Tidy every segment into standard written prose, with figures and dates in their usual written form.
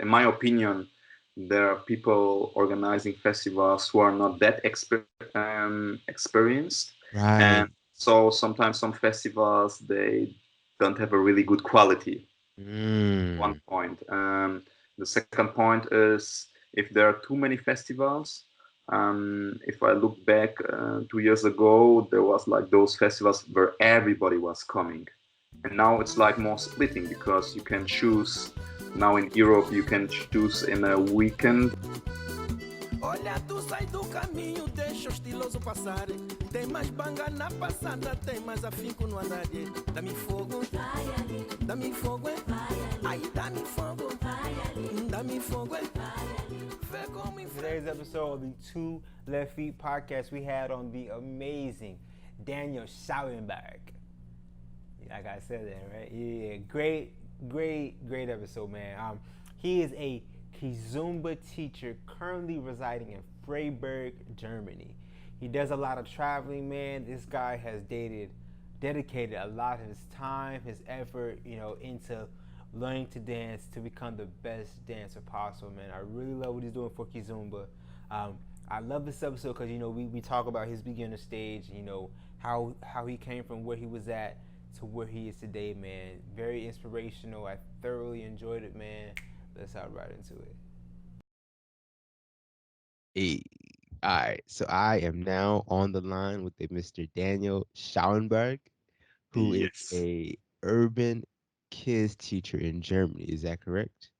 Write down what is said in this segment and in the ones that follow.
in my opinion, there are people organizing festivals who are not that experienced, and Right. so sometimes some festivals they don't have a really good quality. One Mm. point. The second point is if there are too many festivals. If I look back 2 years ago, there was like those festivals where everybody was coming, and now it's like more splitting because you can choose. Now in Europe, you can choose in a weekend. Olha, tu sai do caminho, deixa o estiloso passar. Tem mais banga na passada, tem mais afinco no andar. Dá-me fogo, vai ali. Dá-me fogo, vai ali. Ai, dá-me fogo, vai ali. Dá-me fogo, vai ali. Vê como Today's episode of the Two Left Feet podcast, we had on the amazing Daniel Schauenburg. Like I said that, right? Yeah, great episode, man. He is a Kizomba teacher currently residing in Freiburg, Germany. He does a lot of traveling, man. This guy has dedicated a lot of his time, his effort, into learning to dance to become the best dancer possible, man. I really love what he's doing for Kizomba. I love this episode because we talk about his beginner stage, how he came from where he was at to where he is today, man. Very inspirational. I thoroughly enjoyed it, man. Let's hop right into it. Hey. All right. So I am now on the line with a Mr. Daniel Schauenburg, who is Yes, a urban kids teacher in Germany. Is that correct?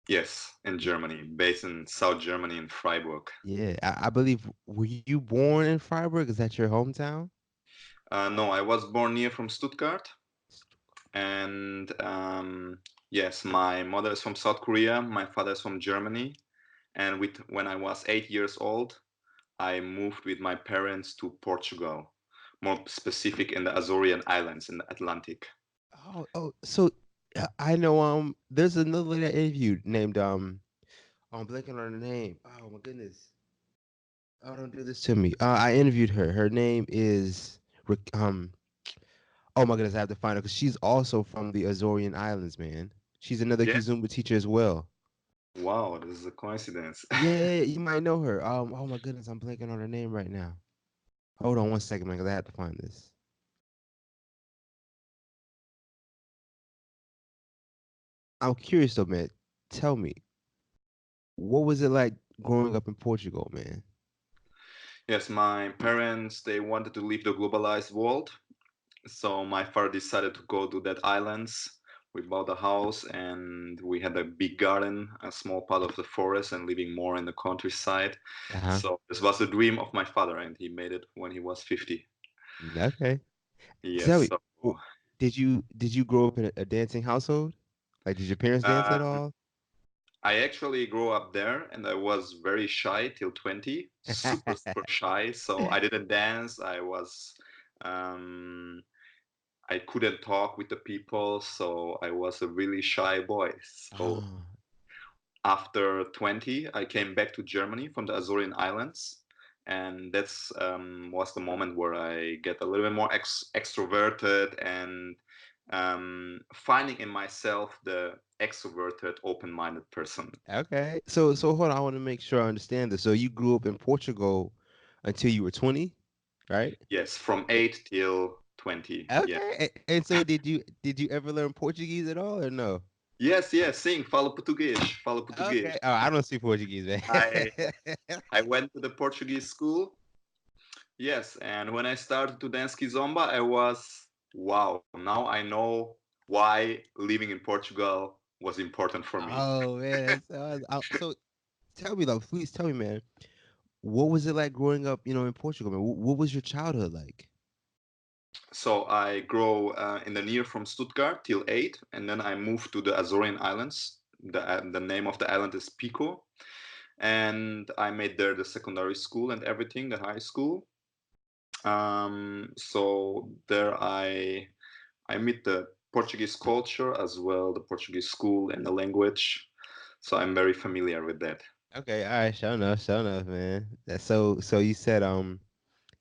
yes, in Germany, based in South Germany in Freiburg. Yeah, I believe. Were you born in Freiburg? Is that your hometown? No, I was born near from Stuttgart, and yes, my mother is from South Korea, my father is from Germany, and when I was 8 years old, I moved with my parents to Portugal, more specific in the Azorian Islands in the Atlantic. Oh. So I know. There's another lady I interviewed named I'm blanking on her name. Oh my goodness. Oh, don't do this to me. I interviewed her. Her name is Oh my goodness, I have to find her because she's also from the Azorian Islands, man. She's another Yeah. Kizumba teacher as well. Wow, this is a coincidence. Yeah, you might know her. Oh my goodness, I'm blanking on her name right now. Hold on one second, man, because I have to find this. I'm curious though, man. Tell me, what was it like growing up in Portugal, man? Yes, my parents they wanted to leave the globalized world, so my father decided to go to that islands. We bought a house and we had a big garden, a small part of the forest, and living more in the countryside. Uh-huh. So this was the dream of my father, and he made it when he was 50. Okay. Tell Yes. me, So did you grow up in a dancing household? Like, did your parents dance at um, all? I actually grew up there, and I was very shy till 20, super super shy. So I didn't dance. Um, I couldn't talk with the people, so I was a really shy boy. So Oh. after 20, I came back to Germany from the Azorian Islands, and that's was the moment where I get a little bit more extroverted and finding in myself the extroverted, open-minded person. Okay. So hold on, I want to make sure I understand this. So you grew up in Portugal until you were 20, right? Yes, from 8 till 20. Yeah. Okay. And so did you ever learn Portuguese at all or no? Yes, yes. Sim, falo português. Falo português. Okay. Oh, I don't speak Portuguese, man. I I went to the Portuguese school. Yes, and when I started to dance kizomba, I was wow. Now I know why living in Portugal was important for me. Oh man, so tell me though, please tell me, man. What was it like growing up, in Portugal, man? What was your childhood like? So I grow in the near from Stuttgart till 8, and then I moved to the Azorian Islands. The name of the island is Pico, and I made there the secondary school and everything, the high school. So there I meet the Portuguese culture as well, the Portuguese school and the language. So I'm very familiar with that. Okay, all right, sure enough, man. So you said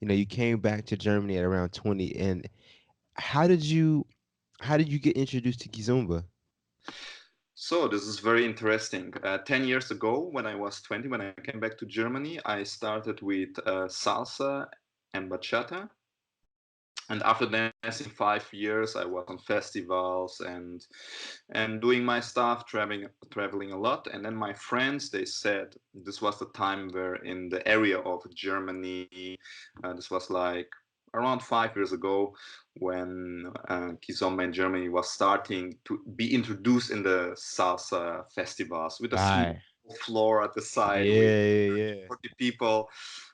you came back to Germany at around 20, and how did you how did you get introduced to Kizumba? So this is very interesting. 10 years ago, when I was 20, when I came back to Germany, I started with salsa and bachata. And after dancing 5 years, I was on festivals and doing my stuff, traveling a lot. And then my friends, they said this was the time where in the area of Germany, this was like around 5 years ago, when Kizomba in Germany was starting to be introduced in the salsa festivals with a small Right. floor at the side with Yeah, yeah, yeah. 40 people.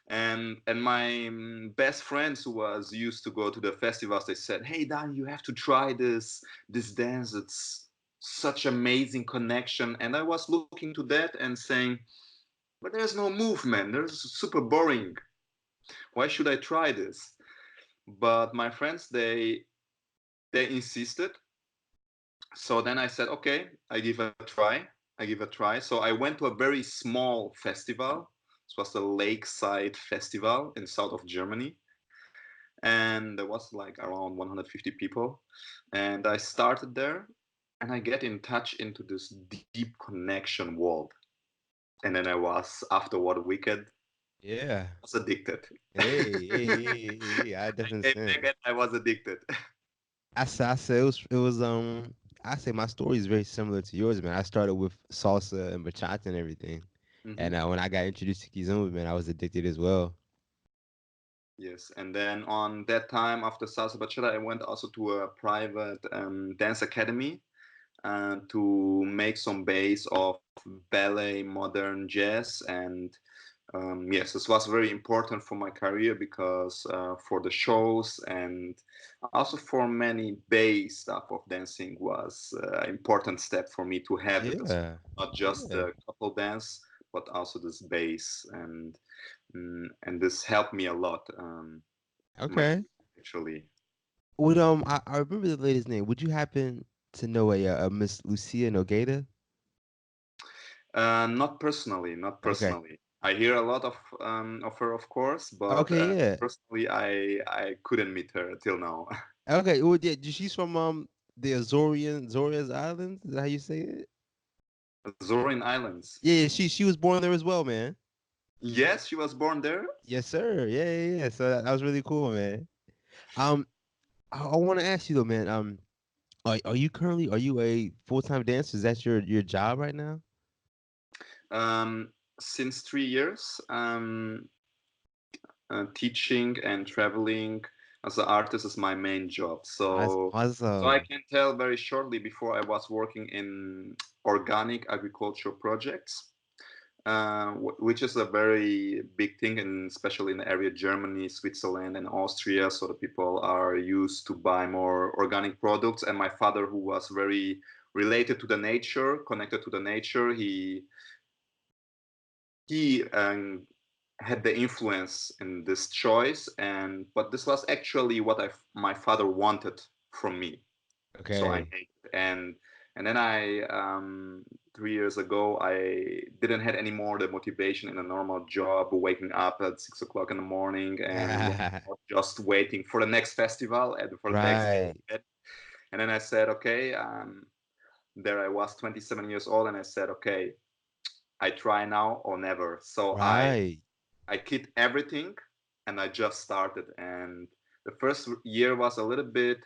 And my best friends who was used to go to the festivals, they said, hey Dan, you have to try this dance. It's such amazing connection. And I was looking to that and saying, but there's no movement, there's super boring, why should I try this? But my friends, they insisted. So then I said, okay, I give a try. So I went to a very small festival. This was the Lakeside Festival in south of Germany, and there was like around 150 people. And I started there, and I get in touch into this deep connection world. And then I was, after 1 weekend, Yeah. I was addicted. Hey, hey, hey, hey, hey, I I definitely came back understand. and I was addicted. I said it was I say my story is very similar to yours, man. I started with salsa and bachata and everything. Hmm. And when I got introduced to Kizomba, man, I was addicted as well. Yes, and then on that time after salsa bachata, I went also to a private dance academy to make some base of ballet, modern jazz, and yes, this was very important for my career because for the shows and also for many bass stuff of dancing was an important step for me to have it as Yeah. well. Not just Yeah. the couple dance, but also this bass, and this helped me a lot in my Okay. career, actually. I remember the lady's name. Would you happen to know a Miss Lucia Nogeda? Not personally, not Okay. personally. I hear a lot of her, of course, but Okay, yeah. personally, I couldn't meet her till now. Okay. Well, yeah, she's from the Azorian Islands. Is that how you say it? Azorean Islands. Yeah, yeah, she was born there as well, man. Yes, she was born there. Yes, sir. Yeah, yeah, yeah. So that was really cool, man. Um, I want to ask you though, man. Are you currently are you a full time dancer? Is that your job right now? Since 3 years, teaching and traveling as an artist is my main job. That's So I awesome. can tell very shortly. Before I was working in organic agriculture projects, which is a very big thing, and especially in the area Germany, Switzerland, and Austria. So the people are used to buy more organic products. And my father, who was very related to the nature, connected to the nature, he had the influence in this choice. And but this was actually what my father wanted from me, so I Okay. made it. And then I 3 years ago, I didn't had any more the motivation in a normal job, waking up at 6 o'clock in the morning and just waiting for the next festival and for the next Right. event. And then I said, okay, there I was 27 years old, and I said, okay, I try now or never. So Right. I quit everything and I just started. And the first year was a little bit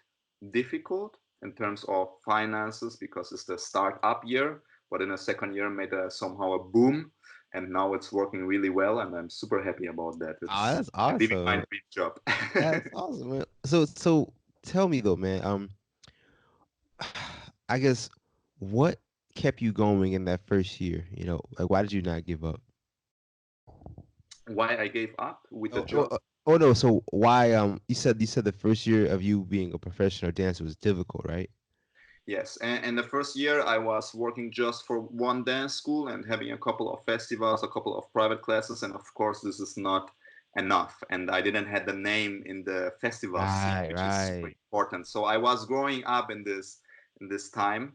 difficult in terms of finances because it's the startup year. But in the second year, made somehow a boom, and now it's working really well, and I'm super happy about that. Oh, It's that's I'm living my awesome. dream job. That's awesome, man. So tell me though, man. I guess what kept you going in that first year? Like why did you not give up? Why I gave up with the Oh, oh, job? oh no. So why? You said the first year of you being a professional dancer was difficult, right? Yes, and the first year I was working just for one dance school and having a couple of festivals, a couple of private classes, and of course this is not enough. And I didn't have the name in the festival scene, Right, which is super right, important. So I was growing up in this time.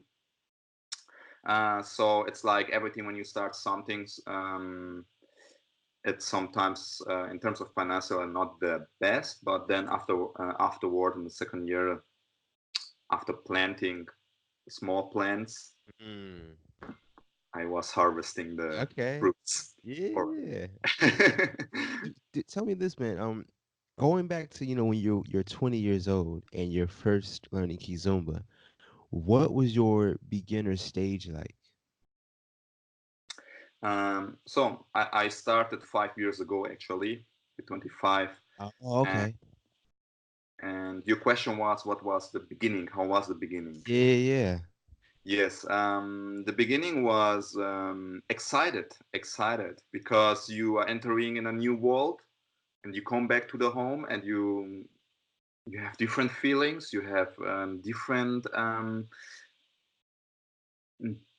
So it's like everything when you start something, it's sometimes in terms of financial not the best, but then afterward in the second year, after planting small plants, Mm. I was harvesting the Okay. fruits. Or Yeah. Tell me this, man. Going back to when you're 20 years old and you're first learning Kizomba, what was your beginner stage like? so I started 5 years ago, actually, at 25. Oh, And, okay. and your question was, what was the beginning? How was the beginning? Yeah, yeah. Yes, the beginning was excited because you are entering in a new world, and you come back to the home, and you have different feelings. You have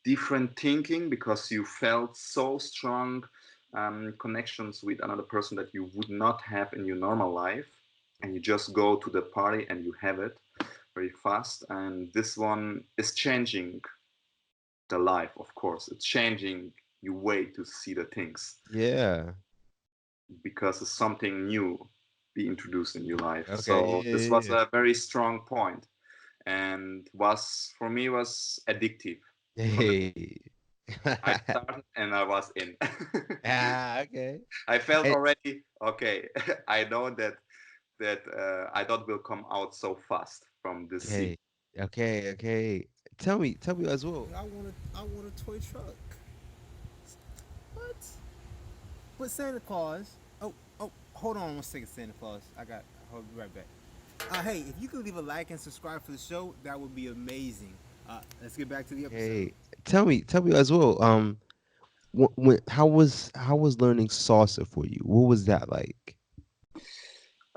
different thinking because you felt so strong connections with another person that you would not have in your normal life, and you just go to the party and you have it very fast. And this one is changing the life, of course. It's changing your way to see the things Yeah. because it's something new be introduced in your life. Okay. So this Yeah, was yeah, a very strong point, and was for me was addictive yeah. from the Hey. I started and I was in. Okay. I felt Hey, already okay. I know that I don't will come out so fast from this scene. okay. Okay, okay. Tell me as well. I want a toy truck. What? But Santa Claus. Oh, hold on one second, Santa Claus. Hold be right back. Hey, if you could leave a like and subscribe for the show, that would be amazing. Let's get back to the episode. Hey, tell me as well. How was learning salsa for you? What was that like?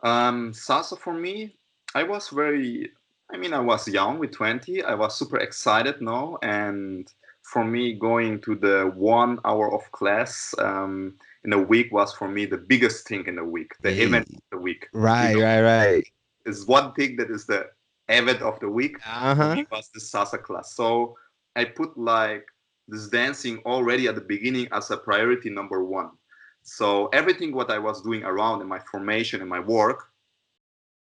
Salsa for me, I was very. I mean, I was young with 20. I was super excited, no, and for me, going to the 1 hour of class in a week was for me the biggest thing in the week, the Hey, event of the week. You right, know, right, right. is one thing that is the event of the week for me Uh-huh. was the salsa class. So I put like this dancing already at the beginning as a priority number one. So everything what I was doing around in my formation and my work,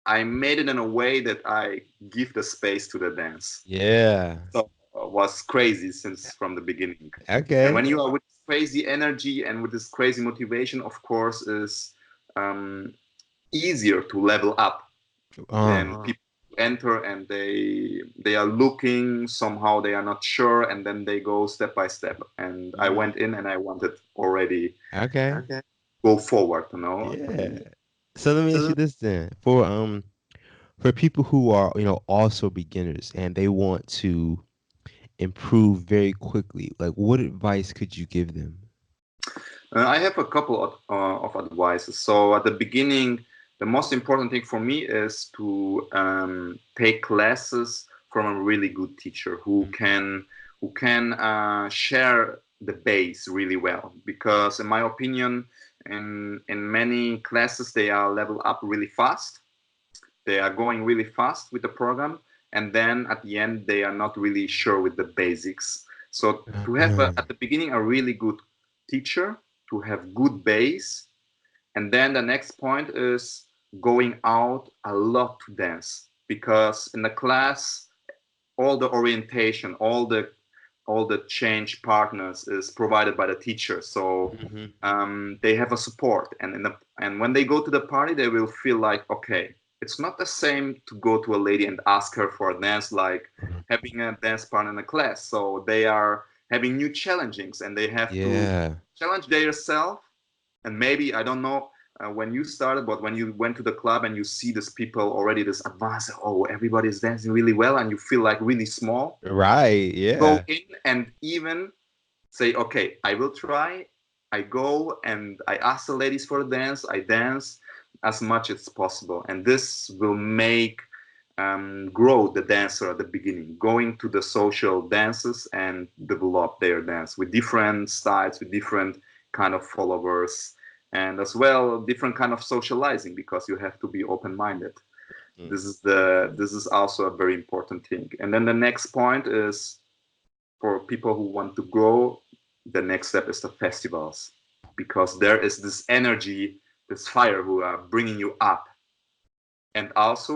I made it in a way that I give the space to the dance. Yeah. So was crazy since from the beginning. And Okay. when you are with crazy energy and with this crazy motivation, of course, is um, easier to level up than people enter and they are looking somehow, they are not sure, and then they go step by step. And I Mm, went in and I wanted already okay. go forward, you know. Yeah. So let me ask you this then. For people who are, also beginners and they want to improve very quickly, like what advice could you give them? I have a couple of advices. So at the beginning, the most important thing for me is to take classes from a really good teacher who can share the base really well. Because in my opinion, in many classes they are level up really fast. They are going really fast with the program, and then at the end they are not really sure with the basics. So to have Uh, at the beginning a really good teacher, to have good base, and then the next point is going out a lot to dance, because in the class all the orientation, all the change partners is provided by the teacher. So mhm. they have a support, and and when they go to the party, they will feel like, okay, it's not the same to go to a lady and ask her for a dance like having a dance partner in a class. So they are having new challenges, and they have to Yeah. challenge themselves. And maybe I don't know when you started, but when you went to the club and you see these people already this advanced, oh, everybody is dancing really well, and you feel like really small. Right. Go Yeah. in and even say, okay, I will try. I go and I ask the ladies for a dance. I dance as much as possible, and this will make grow the dancer at the beginning, going to the social dances and develop their dance with different styles, with different kind of followers, and as well different kind of socializing, because you have to be open-minded. Mm. This is also a very important thing. And then the next point is for people who want to grow, the next step is the festivals, because there is this energy, this fire who are bringing you up. And also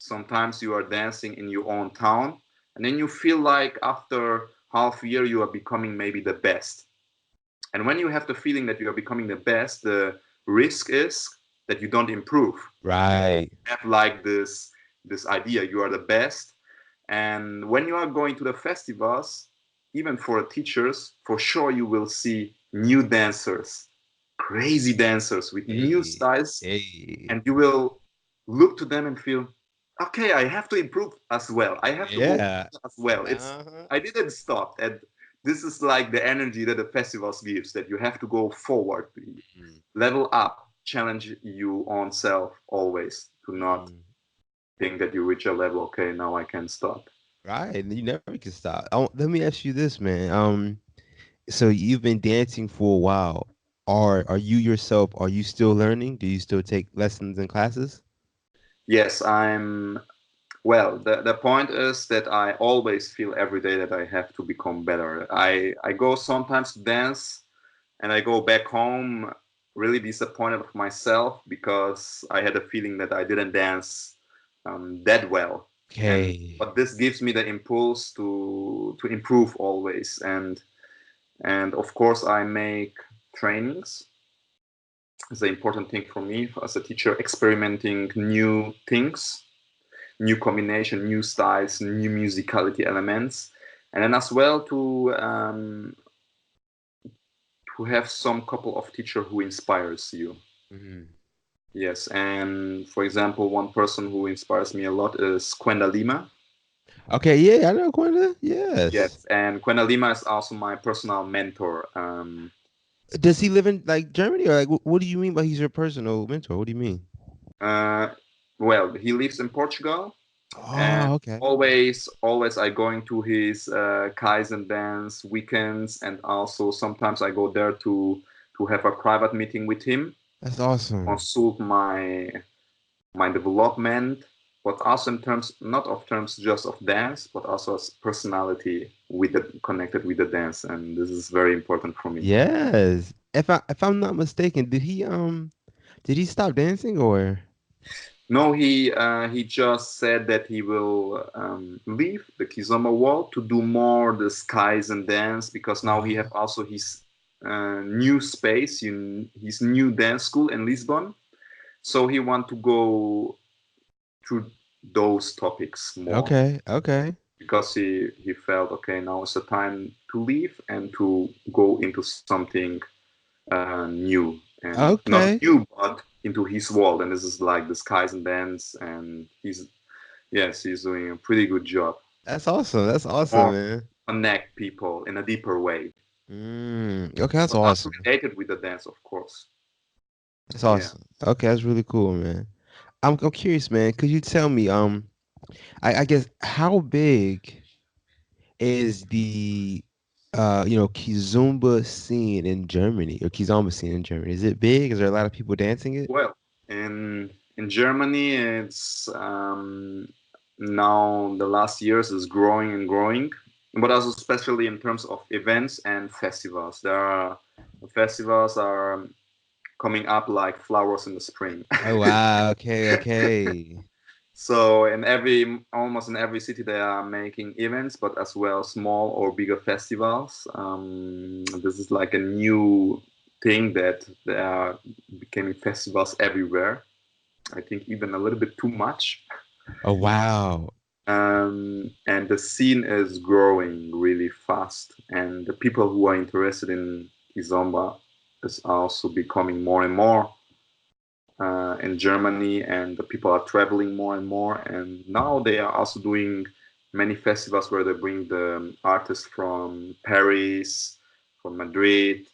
sometimes you are dancing in your own town, and then you feel like after half year you are becoming maybe the best. And when you have the feeling that you are becoming the best, the risk is that you don't improve. Right. You have like this idea you are the best, and when you are going to the festivals, even for teachers, for sure you will see new dancers, crazy dancers with new Hey. styles, Hey. and you will look to them and feel, okay, I have to improve as well. I have to go Yeah. as well. It's Uh-huh. I didn't stop, and this is like the energy that the festivals gives, that you have to go forward, Mm, level up, challenge your own self always, to not mm. think that you reach a level, okay, now I can stop. Right. And you never can stop. Let me ask you this, man. So you've been dancing for a while. Are you yourself, are you still learning? Do you still take lessons and classes? Yes, well, the point is that I always feel every day that I have to become better. I go sometimes to dance and I go back home really disappointed of myself because I had a feeling that I didn't dance that well. And Okay. but this gives me the impulse to improve always. And of course I make trainings. It's an important thing for me as a teacher, experimenting new things, new combination, new styles, new musicality elements, and then as well to have some couple of teacher who inspires you. Mhm. Yes, and for example, one person who inspires me a lot is Quenda Lima. Okay, yeah, I know Quenda. Yes. Yes, and Quenda Lima is also my personal mentor. Does he live in like Germany or like what do you mean by he's your personal mentor? What do you mean? Uh, well, he lives in Portugal, and Oh, okay. always I going to his Kaizen dance weekends, and also sometimes I go there to have a private meeting with him, That's awesome. consult my development, but also in terms not of terms just of dance, but also as personality with the connected with the dance, and this is very important for me. Yes. If I'm not mistaken, did he stop dancing or? No, he just said that he will leave the Kizomba world to do more the skies and dance, because now he have also his new space in his new dance school in Lisbon. So he want to go through those topics more, Okay, okay. because he felt, okay, now is the time to leave and to go into something new, and not Okay. new but into his world, and this is like the skies and dance, and he's doing a pretty good job. That's awesome. That's awesome, More man. connect people in a deeper way, Okay, that's but also awesome. related with the dance, of course. That's Yeah. awesome. Okay, that's really cool, man. I'm curious, man. Could you tell me, I guess how big is the Kizomba scene in Germany or Kizomba scene in Germany? Is it big? Is there a lot of people dancing it? Well, in Germany, it's now the last years is growing and growing, but also especially in terms of events and festivals. There are festivals are coming up like flowers in the spring. Oh wow. Okay, okay. So in almost in every city, they are making events, but as well small or bigger festivals. This is like a new thing that there are becoming festivals everywhere. I think even a little bit too much. Oh wow. And the scene is growing really fast, and the people who are interested in Kizomba is also becoming more and more in Germany, and the people are traveling more and more. And now they are also doing many festivals where they bring the artists from Paris, from Madrid,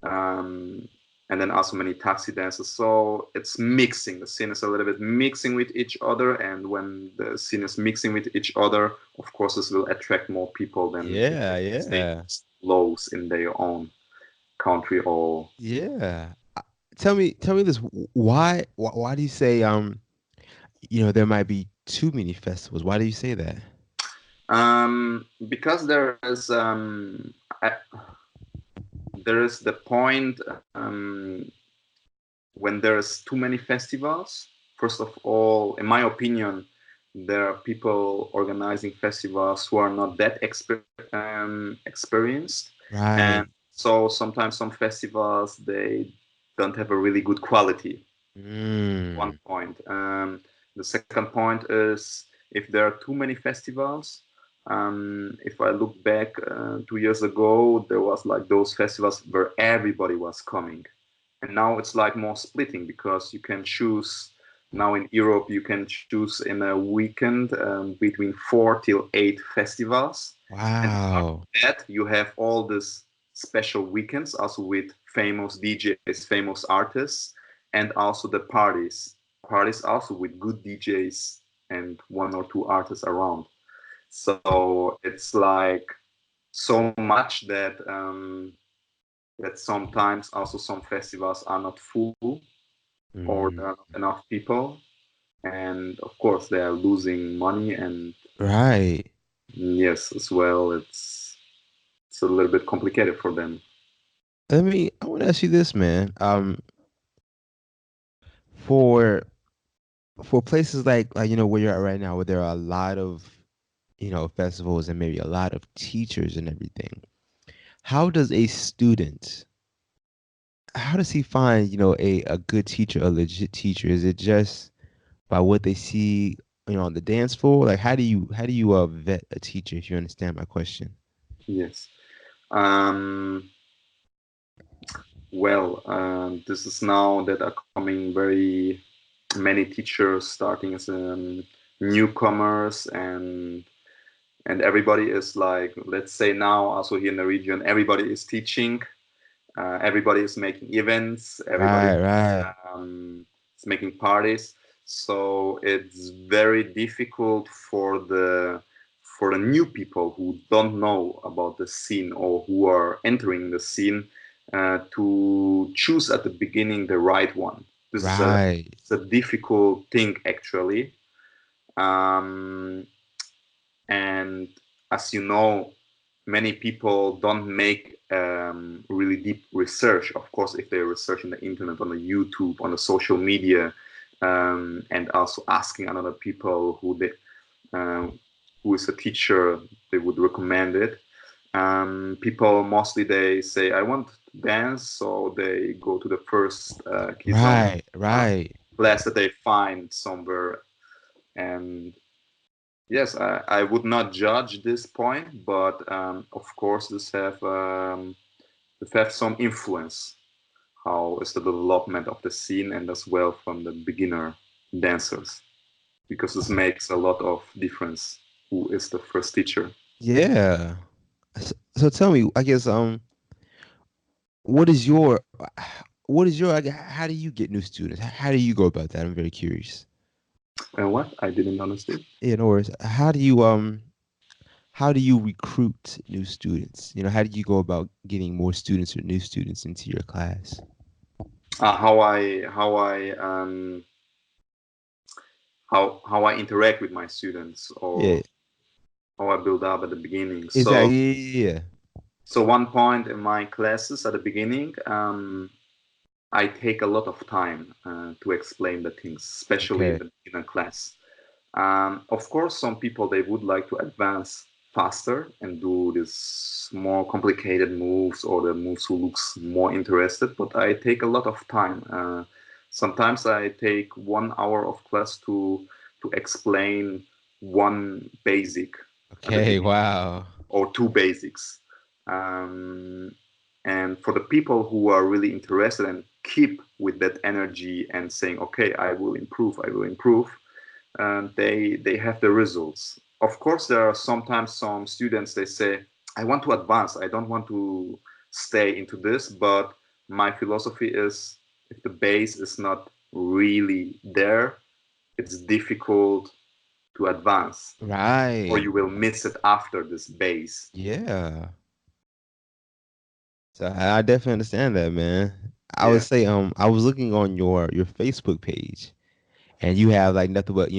um, and then also many taxi dancers. So it's mixing. The scene is a little bit mixing with each other, and when the scene is mixing with each other, of course, this will attract more people than if Yeah, they stay yeah. close in their own country or. Yeah. Tell me this. Why do you say there might be too many festivals? Why do you say that? Because there is the point when there's too many festivals. First of all, in my opinion, there are people organizing festivals who are not that experienced, and Right. so sometimes some festivals they don't have a really good quality. One Mm. point. The second point is if there are too many festivals. If I look back 2 years ago, there was like those festivals where everybody was coming, and now it's like more splitting because you can choose. Now in Europe, you can choose in a weekend between 4 till 8 festivals, and apart Wow. from that, you have all these special weekends also with famous DJs, famous artists, and also the parties. Parties also with good DJs and one or two artists around. So it's like so much that sometimes also some festivals are not full or there are Mm. not enough people, and of course they are losing money. And Right. yes, as well, it's a little bit complicated for them. I want to ask you this, man. For places like where you're at right now, where there are a lot of festivals and maybe a lot of teachers and everything. How does a student how does he find a good teacher, a legit teacher? Is it just by what they see on the dance floor? Like how do you vet a teacher, if you understand my question? Yes. Um, this is now that are coming very many teachers starting as newcomers, and everybody is like, let's say now also here in the region, everybody is teaching, everybody is making events, everybody Right, right, is making parties. So it's very difficult for the new people who don't know about the scene or who are entering the scene to choose at the beginning the right one. This is right, it's a difficult thing actually. Um, and as you know, many people don't make really deep research. Of course, if they research on the internet, on the YouTube, on the social media, and also asking another people who is a teacher, they would recommend it. People mostly they say, I want to dance, so they go to the first Kizomba right, right. class that they find somewhere. And yes, I would not judge this point, but of course, this have some influence. How is the development of the scene, and as well from the beginner dancers, because this makes a lot of difference. Who is the first teacher? Yeah. So tell me, I guess what is your like, how do you get new students? How do you go about that? I'm very curious. And what I didn't understand. In other words, how do you recruit new students? How do you go about getting more students or new students into your class? How I interact with my students, Yeah, or how I build up at the beginning. exactly. Yeah, yeah, yeah. So one point in my classes at the beginning, I take a lot of time to explain the things, especially in Okay. the beginner class. Of course, some people they would like to advance faster and do this more complicated moves or the moves who looks more interested. But I take a lot of time. Sometimes I take 1 hour of class to explain one basic at the Okay. beginning Wow. or two basics. Um, and for the people who are really interested and keep with that energy and saying, okay, I will improve, they have the results. Of course, there are sometimes some students they say, I want to advance. I don't want to stay into this, but my philosophy is if the base is not really there, it's difficult to advance, or Right. you will miss it after this base. Yeah. So I definitely understand that, man. I would Yeah. say I was looking on your Facebook page, and you have like nothing but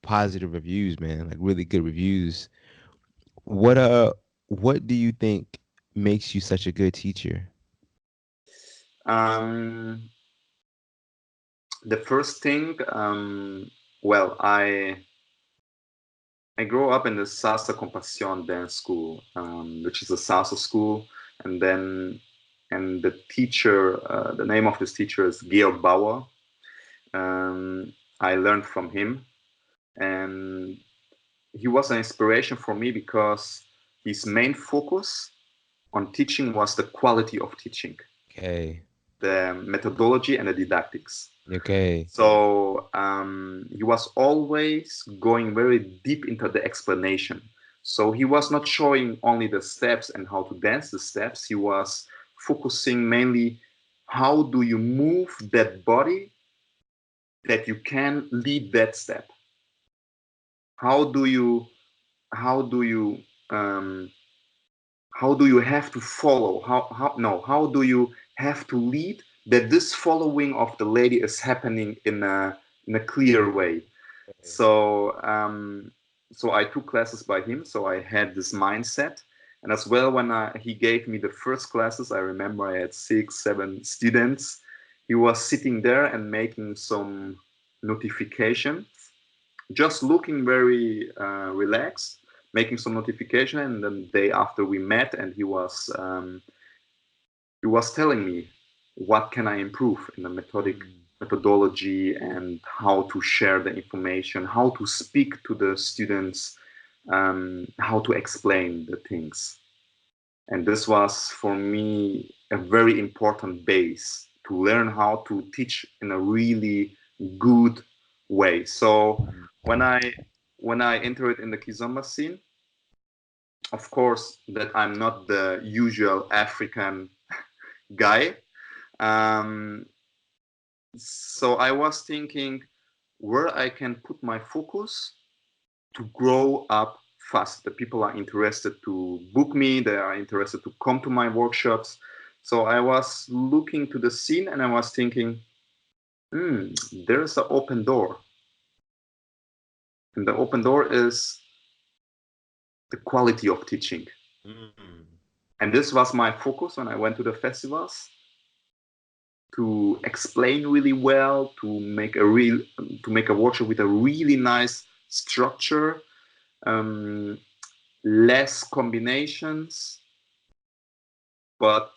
positive reviews, man, like really good reviews. What do you think makes you such a good teacher? Um, the first thing, well, I grew up in the Salsa Compasión dance school, which is a salsa school, and the teacher, the name of this teacher is Georg Bauer. I learned from him, and he was an inspiration for me because his main focus on teaching was the quality of teaching, Okay. the methodology and the didactics. Okay. So he was always going very deep into the explanation. So he was not showing only the steps and how to dance the steps. He was focusing mainly how do you move that body that you can lead that step. How do you how do you um, how do you have to follow? How do you have to lead that this following of the lady is happening in a clear way? So so I took classes by him, so I had this mindset. And as well, when he gave me the first classes, I remember I had 6, 7 students. He was sitting there and making some notifications, just looking very relaxed, making some notification. And then the day after we met, and he was telling me what can I improve in the methodology and how to share the information, how to speak to the students, how to explain the things. And this was for me a very important base to learn how to teach in a really good way. So when I entered in the Kizomba scene, of course that I'm not the usual African guy. Um, so I was thinking where I can put my focus to grow up fast. The people are interested to book me, they are interested to come to my workshops. So I was looking to the scene and I was thinking, there's an open door. And the open door is the quality of teaching. And this was my focus when I went to the festivals, to explain really well, to make a workshop with a really nice structure, less combinations, but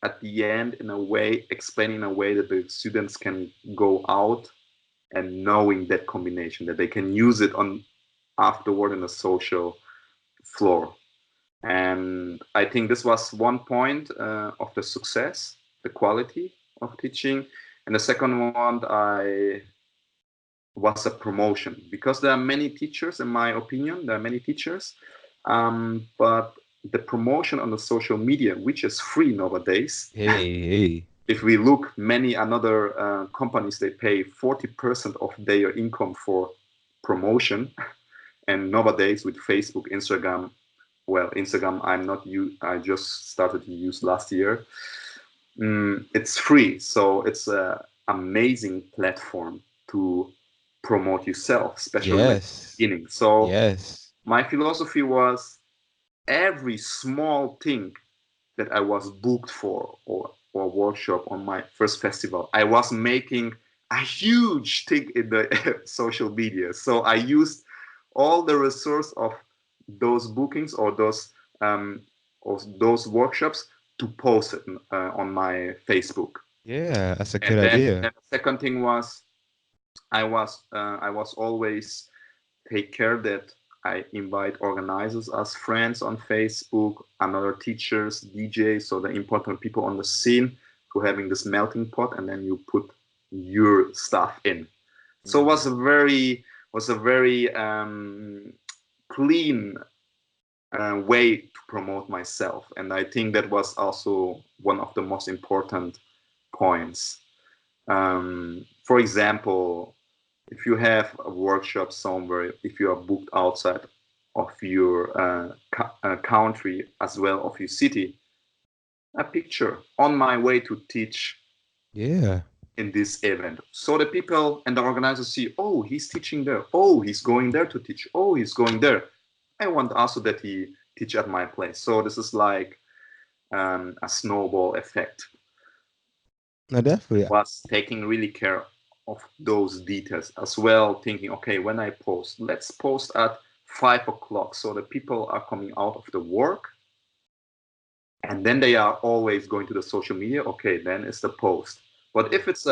at the end, in a way, explaining in a way that the students can go out and knowing that combination, that they can use it on afterward in a social floor. And I think this was one point of the success, the quality of teaching. And the second one, I was a promotion, because there are many teachers, in my opinion, there are many teachers, but the promotion on the social media, which is free nowadays. Hey. If we look, many another companies, they pay 40% of their income for promotion. And nowadays with Facebook, Instagram, well, Instagram, I just started to use last year. It's free, so it's an amazing platform to promote yourself, especially at the beginning. So my philosophy was every small thing that I was booked for or workshop on my first festival, I was making a huge thing in the social media. So I used all the resource of those bookings or those workshops to post it on my Facebook. Yeah, that's a good And idea. then the second thing was I was always take care that I invite organizers as friends on Facebook, another teachers, DJs, so the important people on the scene, to having this melting pot, and then you put your stuff in. So it was a very clean way to promote myself, and I think that was also one of the most important points. For example, if you have a workshop somewhere, if you are booked outside of your country as well of your city, a picture on my way to teach in this event. So the people and the organizers see, oh, he's teaching there. Oh, he's going there to teach. Oh, he's going there. I want also that he teach at my place. So this is like a snowball effect. No, definitely. Was taking really care of those details as well, thinking, okay, when I post, let's post at 5 o'clock. So the people are coming out of the work, and then they are always going to the social media. Okay, then it's the post. But if it's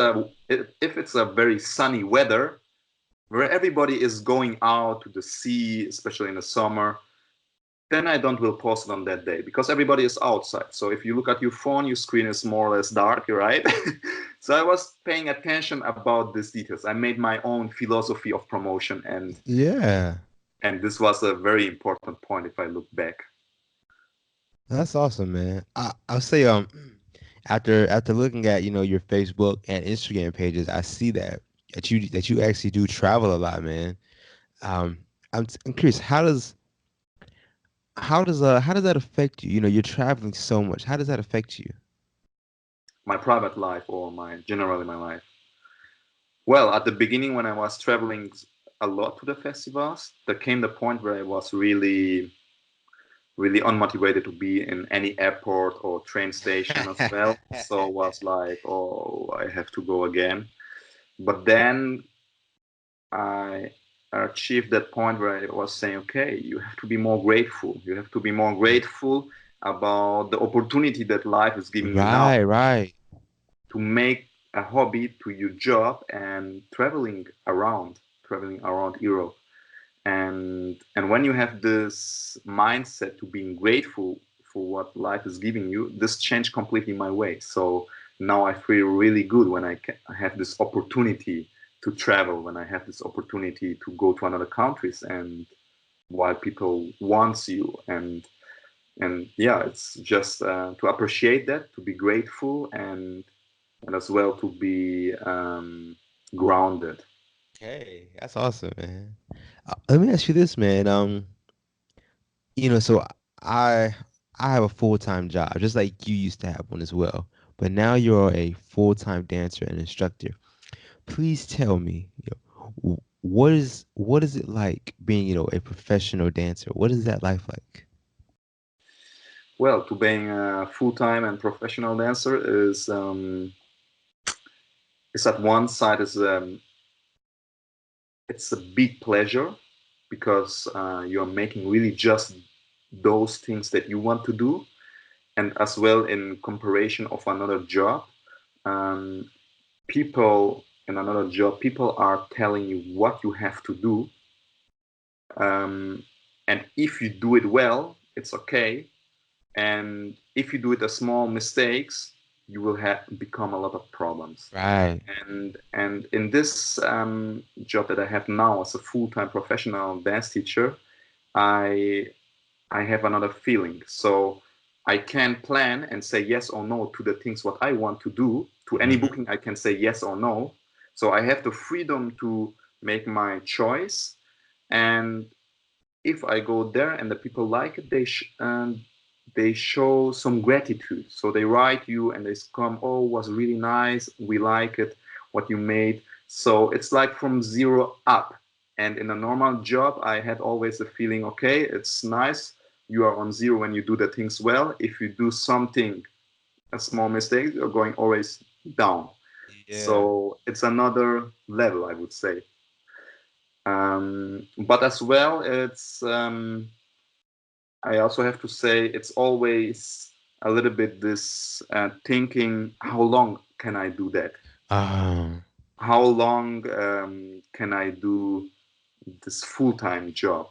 a very sunny weather where everybody is going out to the sea, especially in the summer, then I don't will post it on that day because everybody is outside. So if you look at your phone, your screen is more or less dark, right? So I was paying attention about these details. I made my own philosophy of promotion, Yeah. and this was a very important point if I look back. That's awesome, man. I'll say after looking at your Facebook and Instagram pages, I see that you actually do travel a lot, man. Um, I'm curious, how does that affect you? You're traveling so much. How does that affect you? My private life or my generally my life. Well, at the beginning when I was traveling a lot to the festivals, there came the point where I was really unmotivated to be in any airport or train station as well. So was like, oh, I have to go again. But then I achieved that point where I was saying, okay, you have to be more grateful. You have to be more grateful about the opportunity that life is giving you now Right, right. to make a hobby to your job and traveling around Europe. And when you have this mindset to being grateful for what life is giving you, this changed completely my way. So now I feel really good when I have this opportunity to travel, when I have this opportunity to go to another countries, and while people wants you, and yeah, it's just to appreciate that, to be grateful, and as well to be grounded. Hey, that's awesome, man. Let me ask you this, man. So I I have a full-time job, just like you used to have one as well. But now you're a full-time dancer and instructor. Please tell me, what is it like being, a professional dancer? What is that life like? Well, to being a full-time and professional dancer is at one side is it's a big pleasure because you're making really just those things that you want to do, and as well in comparison of another job, um, people in another job, people are telling you what you have to do, um, and if you do it well, it's okay, and if you do it a small mistakes, you will have become a lot of problems. Right. And in this job that I have now as a full-time professional dance teacher, I I have another feeling. So I can plan and say yes or no to the things what I want to do. To any Hmm. booking, I can say yes or no. So I have the freedom to make my choice. And if I go there and the people like it, they show some gratitude. So they write you and they come, oh, was really nice. We like it, what you made. So it's like from zero up. And in a normal job, I had always the feeling, okay, it's nice. You are on zero when you do the things well. If you do something, a small mistake, you're going always down. Yeah. So it's another level, I would say. But as well, I also have to say it's always a little bit this thinking, how long can I do that? Um, How long can I do this full-time job?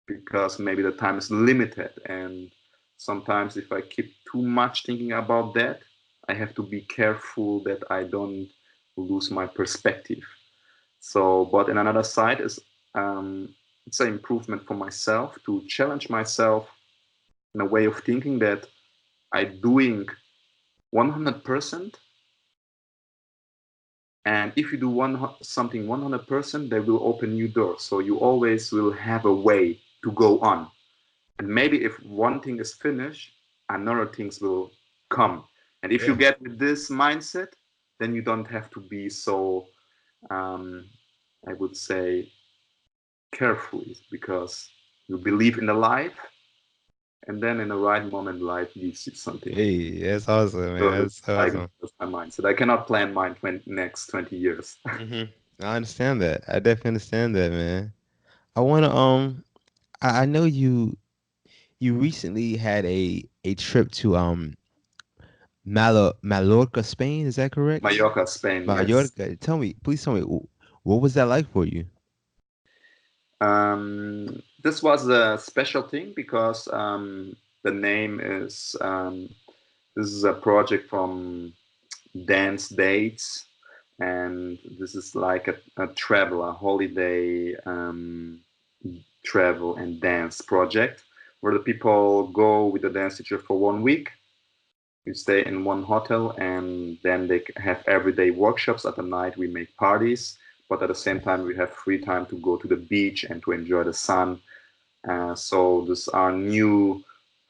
Because maybe the time is limited, and sometimes if I keep too much thinking about that, I have to be careful that I don't lose my perspective. So, but in another side is it's an improvement for myself to challenge myself in a way of thinking that I doing 100%, and if you do something 100%, they will open new doors. So you always will have a way to go on. And maybe if one thing is finished, another things will come. And if you yeah. get with this mindset, then you don't have to be so, um, I would say, carefully, because you believe in the life, and then in the right moment, life gives you something. Hey, that's awesome, man. So That's so like awesome. that's my mindset. I cannot plan my next 20 years. Hmm. I understand that. I definitely understand that, man. I want to I know you recently had a trip to Mallorca, Spain. Is that correct? Mallorca, Spain, yes. Mallorca. Please tell me, what was that like for you? This was a special thing because the name is this is a project from Dance Dates, and this is like a travel, a holiday travel and dance project where the people go with the dance teacher for 1 week. We stay in one hotel, and then they have everyday workshops. At the night, we make parties, but at the same time, we have free time to go to the beach and to enjoy the sun. So these are new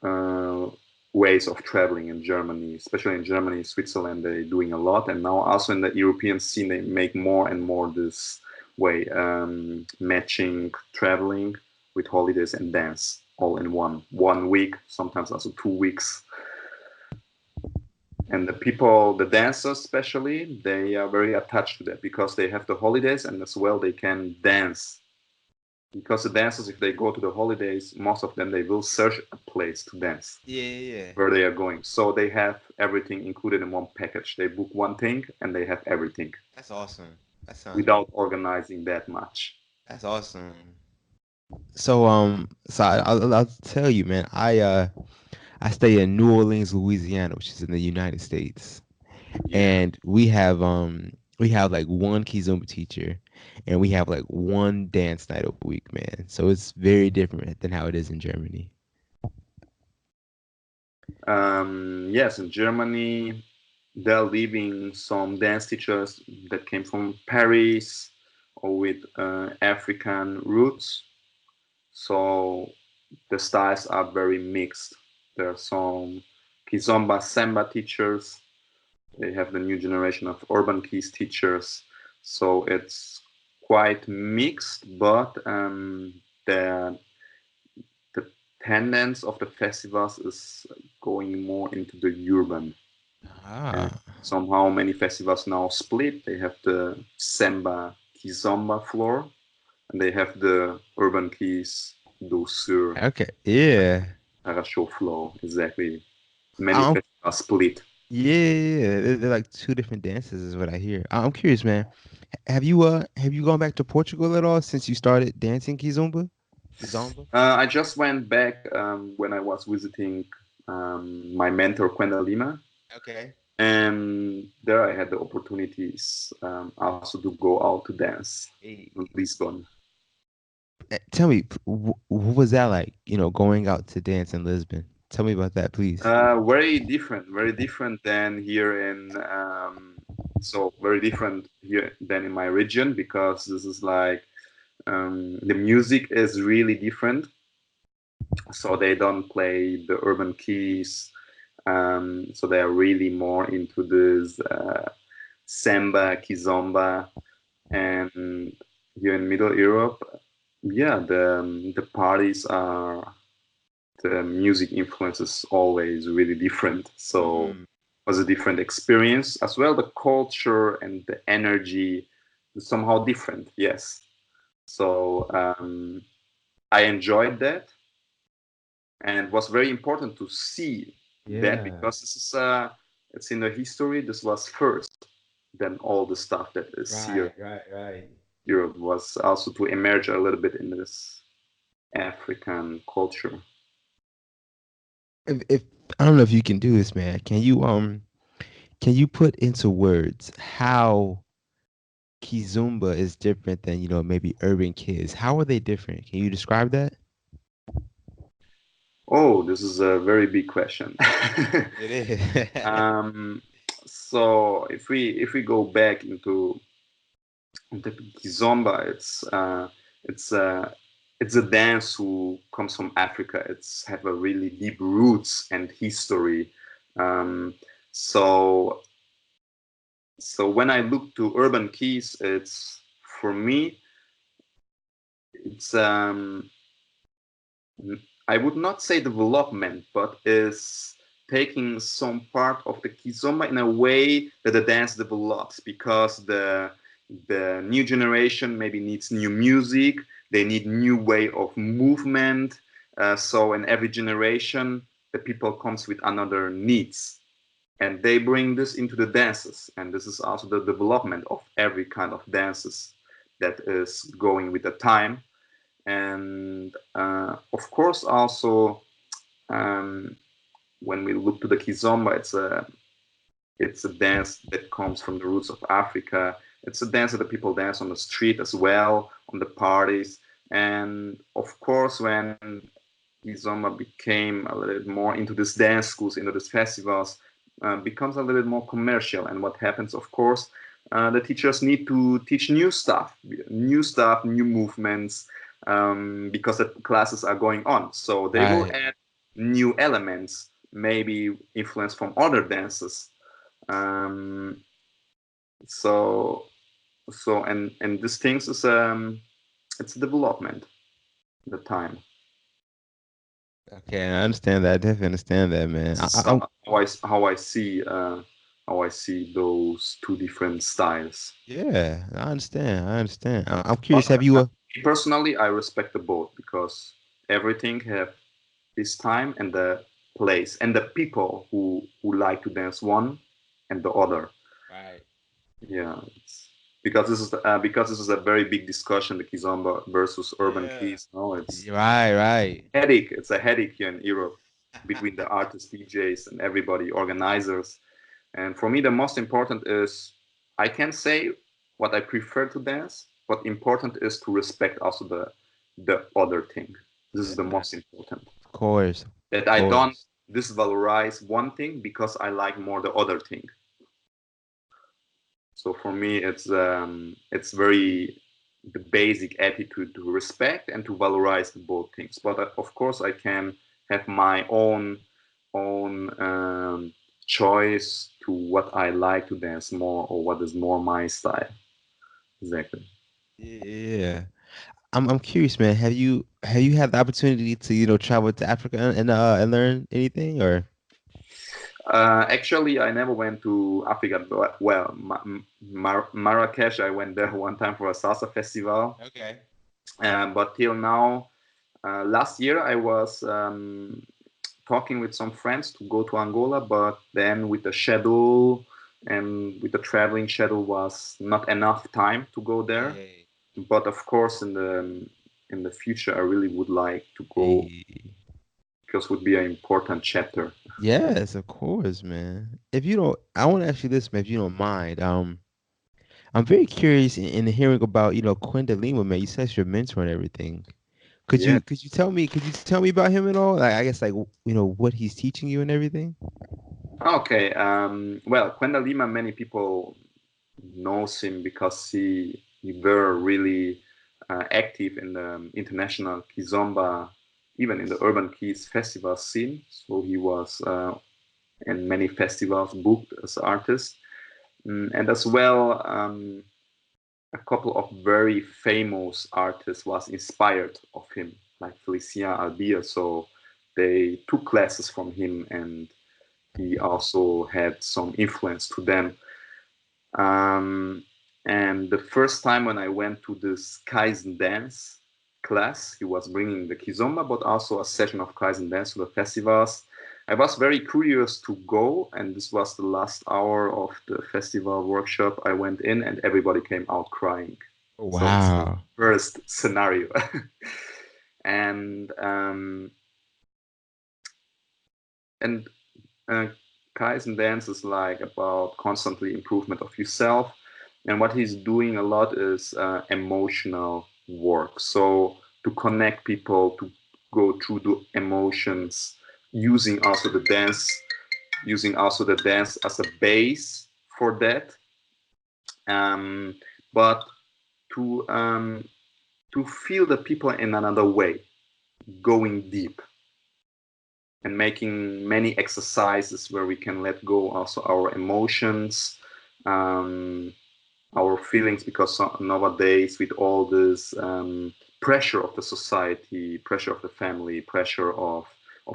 uh, ways of traveling in Germany, especially in Germany, Switzerland. They're doing a lot, and now also in the European scene, they make more and more this way, matching traveling with holidays and dance all in 1 week, sometimes also 2 weeks. And the people, the dancers especially, they are very attached to that because they have the holidays and as well they can dance. Because the dancers, if they go to the holidays, most of them they will search a place to dance Yeah, yeah. where they are going. So they have everything included in one package. They book one thing and they have everything That's awesome. That sounds really. without organizing that much. That's awesome. I'll tell you, man. I stay in New Orleans, Louisiana, which is in the United States, Yeah. and we have like one Kizomba teacher, and we have like one dance night a week, man. So it's very different than how it is in Germany. Yes, in Germany, they're leaving some dance teachers that came from Paris or with African roots. So the styles are very mixed. There are some Kizomba Samba teachers. They have the new generation of Urban Kiz teachers. So it's quite mixed, but the tendency of the festivals is going more into the urban. And Ah, somehow many festivals now split. They have the Samba Kizomba floor, and they have the Urban Kiz Douceur okay, yeah. Show floor. Exactly. Many I'm festivals split. Yeah, yeah, yeah. They're like two different dances, is what I hear. I'm curious, man. Have you gone back to Portugal at all since you started dancing Kizomba? Kizomba? I just went back when I was visiting my mentor, Quenda Lima, Okay. and there I had the opportunities also to go out to dance Eh, in Lisbon. Tell me, what was that like? Going out to dance in Lisbon. Tell me about that, please. Very different than here in so very different here than in my region because this is like the music is really different. So they don't play the urban keys. So they are really more into this samba, kizomba, and here in Middle Europe, yeah, the parties are the music influence is always really different. So Mm, it was a different experience as well. The culture and the energy is somehow different. Yes. So I enjoyed that, and it was very important to see that yeah. because this is it's in the history. This was first than all the stuff that is here. Right, right, right. Europe was also to emerge a little bit in this African culture. If I don't know if you can do this, man. Can you put into words how Kizumba is different than, maybe Urban Kids? How are they different? Can you describe that? Oh, this is a very big question. It is. um, so if we go back into Kizomba, it's it's a dance who comes from Africa. It's have a really deep roots and history. Um, so so when I look to urban keys, it's for me it's I would not say development, but is taking some part of the kizomba in a way that the dance develops because the new generation maybe needs new music, they need new way of movement. So in every generation, the people comes with another needs, and they bring this into the dances. And this is also the development of every kind of dances that is going with the time. And of course, also um, when we look to the kizomba, it's a dance that comes from the roots of Africa. It's a dance that the people dance on the street as well, on the parties. And of course, when Kizomba became a little bit more into this dance schools, into these festivals, becomes a little bit more commercial. And what happens, of course, the teachers need to teach new stuff, new movements, because the classes are going on. So they will Right. add new elements, maybe influence from other dances. Um, so and these things is it's a development, the time. Okay, I understand that. I definitely understand that, man. This is I'm how I see those two different styles. yeah, I understand. I understand. I'm But curious. Have you personally, I respect the both because everything have this time and the place and the people who like to dance one and the other. right? Yeah, because this is a very big discussion, the Kizomba versus Urban Yeah. Kiz. No, it's Right, right. headache. It's a headache here in Europe between the artists, DJs, and everybody, organizers. And for me, the most important is I can say what I prefer to dance, but important is to respect also the other thing. This is the Yeah. most important. Of course. That Of I don't course. disvalorize one thing because I like more the other thing. So for me, it's very the basic attitude to respect and to valorize both things. But of course, I can have my own choice to what I like to dance more or what is more my style. Exactly. Yeah. I'm curious, man. Have you had the opportunity to, travel to Africa and learn anything or Actually, I never went to Africa. But, well, Marrakesh, I went there one time for a salsa festival. Okay. But till now, last year I was talking with some friends to go to Angola, but then with the schedule and with the traveling schedule was not enough time to go there. Hey. But of course, in the future, I really would like to go Hey. because would be an important chapter. Yes, of course, man. If you don't, I want to ask you this, man, if you don't mind. I'm very curious in hearing about, Quenda Lima, man. You said he's your mentor and everything. Could Yeah. you could you tell me about him at all? Like, I guess, like, what he's teaching you and everything. Okay. Well, Quenda Lima, many people knows him because he were really active in the international Kizomba, even in the Urban Kiz festival scene. So he was in many festivals booked as artist. And as well, a couple of very famous artists was inspired of him, like Felicien Albia. So they took classes from him, and he also had some influence to them. Um, and the first time when I went to this Kaizen dance class, he was bringing the Kizomba, but also a session of Kaizen dance to the festivals. I was very curious to go, and this was the last hour of the festival workshop. I went in, and everybody came out crying. So this is the Wow. first scenario. and um, and uh, Kaizen dance is like about constantly improvement of yourself. And what he's doing a lot is emotional work. So to connect people, to go through the emotions, using also the dance, using also the dance as a base for that. Um, but to to feel the people in another way, going deep and making many exercises where we can let go also our emotions, um, our feelings, because nowadays with all this pressure of the society, pressure of the family, pressure of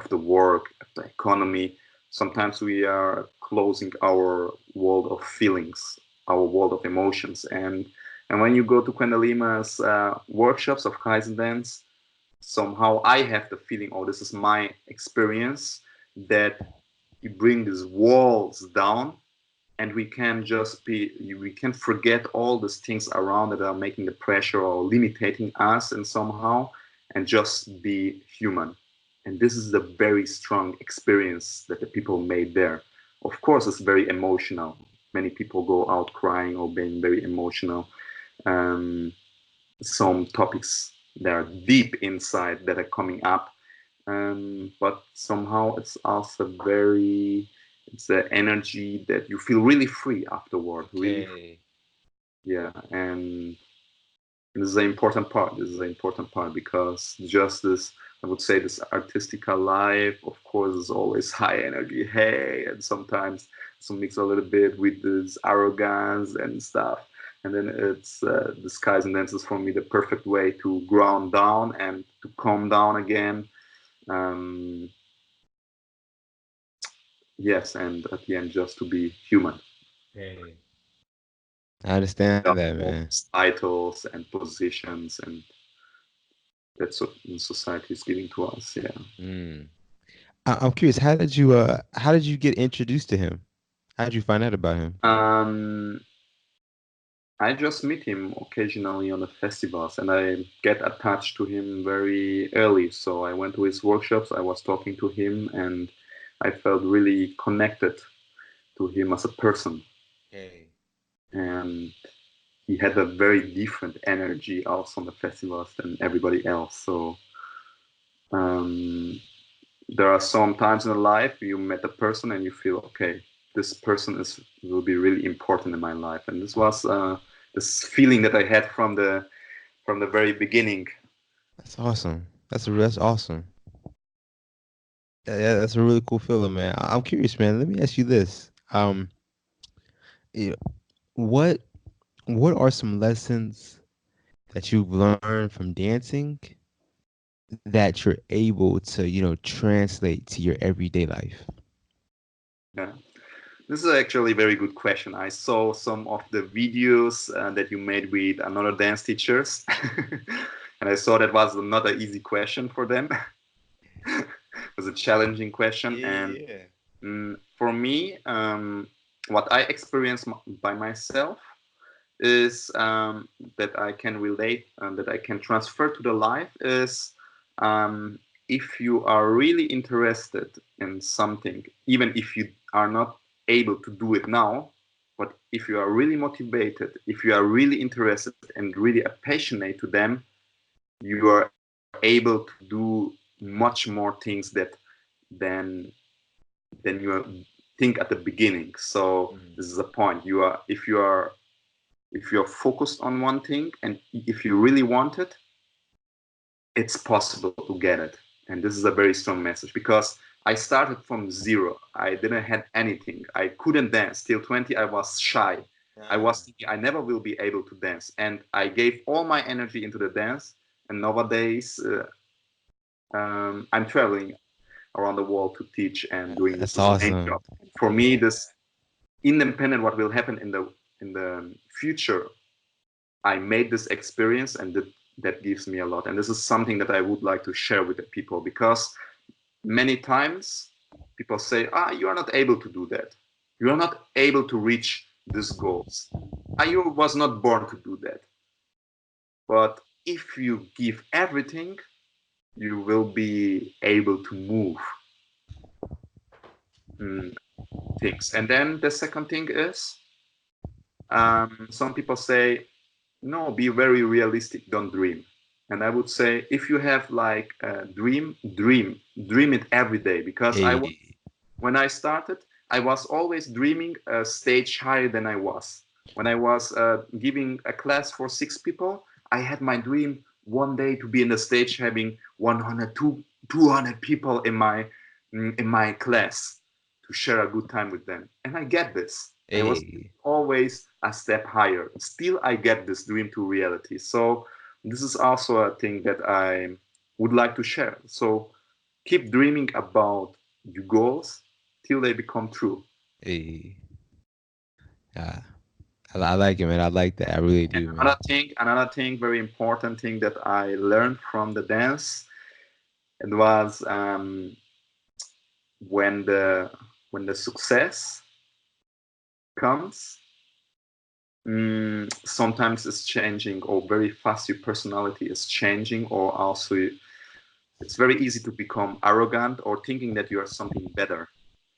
the work, of the economy, sometimes we are closing our world of feelings, our world of emotions. And And when you go to Kwendalima's workshops of Kaizen dance, somehow I have the feeling, oh, this is my experience, that you bring these walls down, and we can we can forget all these things around that are making the pressure or limiting us, and somehow, and just be human. And this is the very strong experience that the people made there. Of course, it's very emotional. Many people go out crying or being very emotional. um, some topics that are deep inside that are coming up, but somehow it's also it's the energy that you feel really free afterward, really free. Okay. Yeah. And this is an important part. This is an important part because just this, I would say, this artistical life, of course, is always high energy, hey, and sometimes some mix a little bit with this arrogance and stuff. And then it's the skies and dances for me the perfect way to ground down and to calm down again. Um, yes, and at the end, just to be human. Hey. I understand Without that, all man. these titles and positions and that's what society is giving to us. Yeah. Mm. I'm curious. How did you get introduced to him? How did you find out about him? Um, I just meet him occasionally on the festivals, and I get attached to him very early. So I went to his workshops, I was talking to him, and I felt really connected to him as a person. Hey. And he had a very different energy also on the festivals than everybody else. So um, there are some times in life you met a person and you feel, okay, this person will be really important in my life. And this was this feeling that I had from the very beginning. That's awesome. That's awesome. Yeah, that's a really cool feeling, man. I'm curious, man. Let me ask you this. Yeah, what what are some lessons that you've learned from dancing that you're able to, translate to your everyday life? Yeah. This is actually a very good question. I saw some of the videos that you made with another dance teachers, and I saw that was not an easy question for them. It was a challenging question, and Yeah. for me, what I experienced by myself is that I can relate, that I can transfer to the life is um, if you are really interested in something, even if you are not able to do it now, but if you are really motivated, if you are really interested and really passionate to them, you are able to do much more things than than you think at the beginning. So Mm. this is a point. If you're focused on one thing and if you really want it, it's possible to get it. And this is a very strong message because I started from zero. I didn't have anything. I couldn't dance. Till 20, I was shy. I Ah. was thinking I never will be able to dance. And I gave all my energy into the dance. And nowadays, I'm traveling around the world to teach and doing this That's as a main awesome. job. For me, this independent what will happen in the future, I made this experience and that gives me a lot. And this is something that I would like to share with the people because many times people say, you are not able to do that. You are not able to reach these goals. You was not born to do that. But if you give everything, you will be able to move mm, things. And then the second thing is, some people say, no, be very realistic, don't dream. And I would say, if you have like a dream it every day. Because Hey. when I started, I was always dreaming a stage higher than I was. When I was giving a class for 6 people, I had my dream one day to be in the stage having 100, 200 people in my class to share a good time with them. And I get this. I was Hey. always a step higher. Still, I get this dream to reality. So this is also a thing that I would like to share. So keep dreaming about your goals till they become true. Hey. Ah, I like it, man. I like that. I really do, man. Another thing, very important thing that I learned from the dance, it was when the success comes, sometimes it's changing, or very fast your personality is changing, or also it's very easy to become arrogant or thinking that you are something better.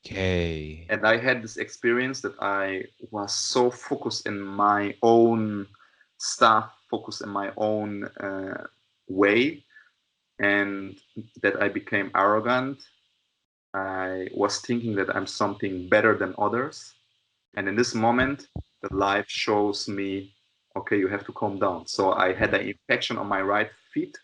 Okay. And I had this experience that I was so focused in my own stuff, focused in my own way, and that I became arrogant. I was thinking that I'm something better than others. And in this moment, the life shows me, okay, you have to calm down. So I had an infection on my right feet.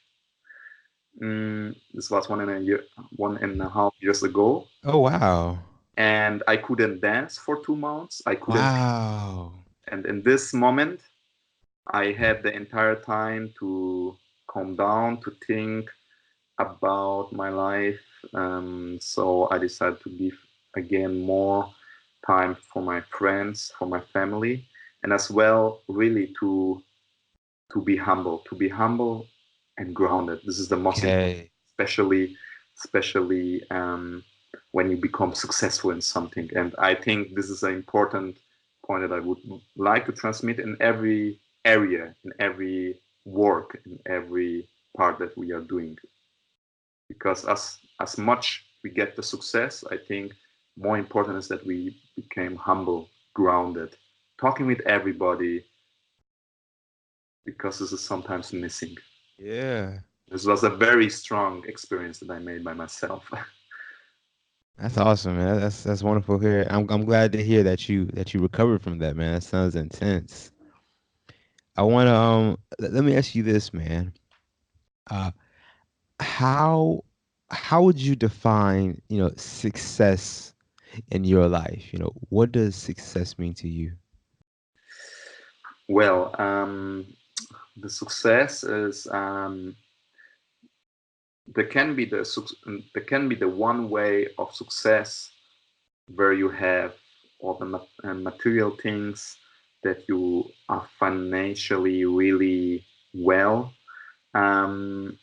This was 1.5 years ago. Oh wow. And I couldn't dance for 2 months. I couldn't. Wow. And in this moment, I had the entire time to calm down, to think about my life. So I decided to give again more time for my friends, for my family, and as well, really to be humble and grounded. This is the most important, Okay. especially when you become successful in something. And I think this is an important point that I would like to transmit in every area, in every work, in every part that we are doing. Because as much we get the success, I think more important is that we became humble, grounded, talking with everybody, because this is sometimes missing. Yeah. This was a very strong experience that I made by myself. That's awesome, man. That's wonderful to hear. I'm glad to hear that you recovered from that, man. That sounds intense. I want to let me ask you this, man. Uh how how would you define, success in your life? What does success mean to you? Well, the success is there can be the one way of success where you have all the material things, that you are financially really well. Um,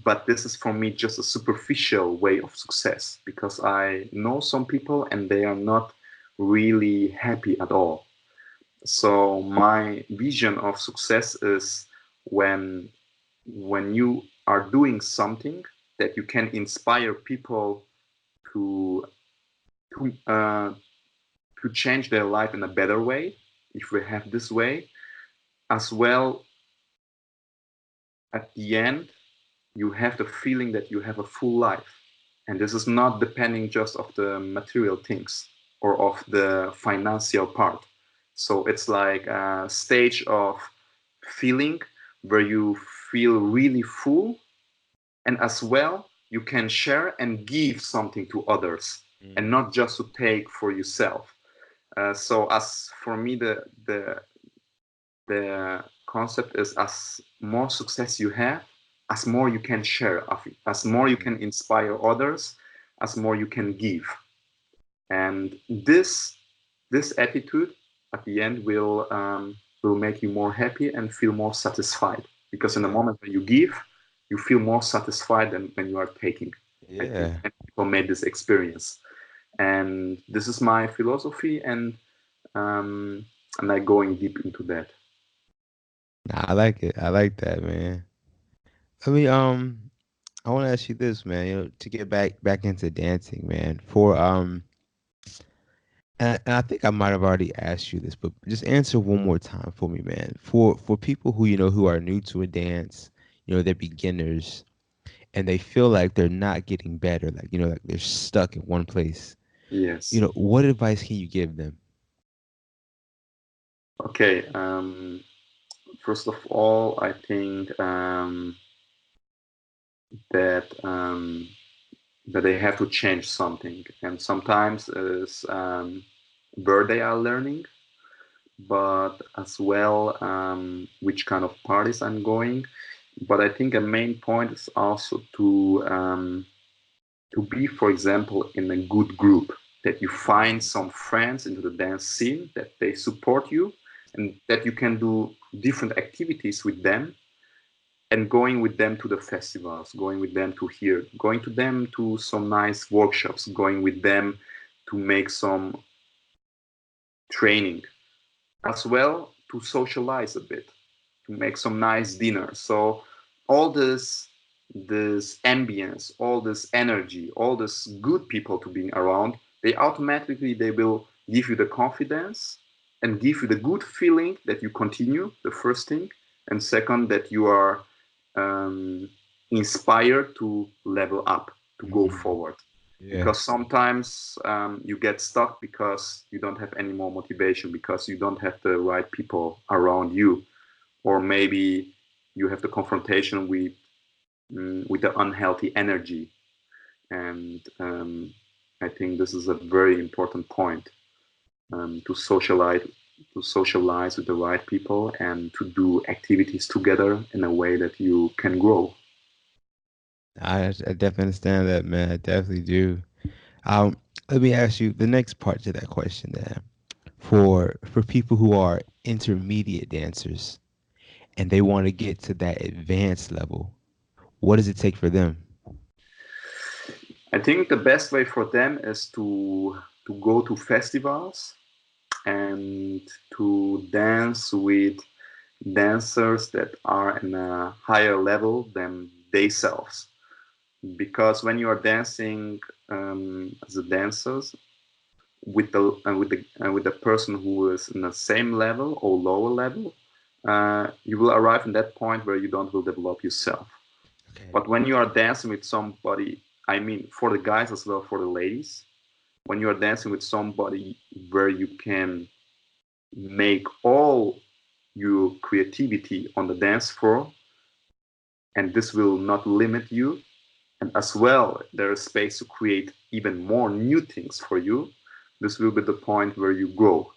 but this is for me just a superficial way of success, because I know some people and they are not really happy at all. So my vision of success is when you are doing something that you can inspire people to to uh, to change their life in a better way, if we have this way as well. At the end, you have the feeling that you have a full life, and this is not depending just of the material things or of the financial part. So it's like a stage of feeling where you feel really full, and as well you can share and give something to others, and Mm. not just to take for yourself. So as for me, the concept is, as more success you have, as more you can share of it, as more you can inspire others, as more you can give. And this attitude at the end will make you more happy and feel more satisfied, because in the Yeah. moment when you give, you feel more satisfied than when you are taking. I think Yeah. many people made this experience, and this is my philosophy, um, and I'm going deep into that. Nah, I like it. I like that, man. I mean, I want to ask you this, man. To get back into dancing, man. And I think I might have already asked you this, but just answer one more time for me, man. For people who are new to a dance, they're beginners, and they feel like they're not getting better, like they're stuck in one place. Yes. What advice can you give them? Okay. First of all, I think that that they have to change something, and sometimes is where they are learning, but as well which kind of parties I'm going. But I think a main point is also to be, for example, in a good group, that you find some friends into the dance scene, that they support you, and that you can do different activities with them, and going with them to the festivals, going with them to here, going to them to some nice workshops, going with them to make some training, as well to socialize a bit, to make some nice dinner. So all this ambience, all this energy, all this good people to being around, they automatically they will give you the confidence and give you the good feeling that you continue, the first thing, and second that you are um, inspired to level up, to go forward. Yeah. Because sometimes you get stuck because you don't have any more motivation, because you don't have the right people around you, or maybe you have the confrontation with the unhealthy energy. And I think this is a very important point, to socialize with the right people and to do activities together in a way that you can grow. I definitely understand that, man. I definitely do. Um, Let me ask you the next part to that question then. For people who are intermediate dancers and they want to get to that advanced level, what does it take for them? I think the best way for them is to go to festivals and to dance with dancers that are in a higher level than themselves. Because when you are dancing as a dancers with the person who is in the same level or lower level, you will arrive in that point where you don't will develop yourself. Okay. But when you are dancing with somebody, I mean, for the guys as well for the ladies, when you are dancing with somebody where you can make all your creativity on the dance floor, and this will not limit you, and as well there is space to create even more new things for you, this will be the point where you grow,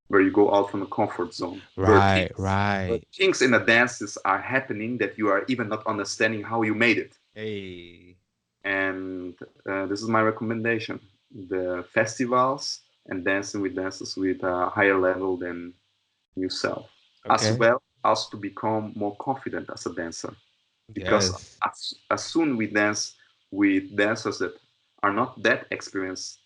where you go out from the comfort zone, Right, where right. things in the dances are happening that you are even not understanding how you made it. Hey. And this is my recommendation: the festivals and dancing with dancers with a higher level than yourself, as Okay. well as to become more confident as a dancer. Because Yes. as soon we dance with dancers that are not that experienced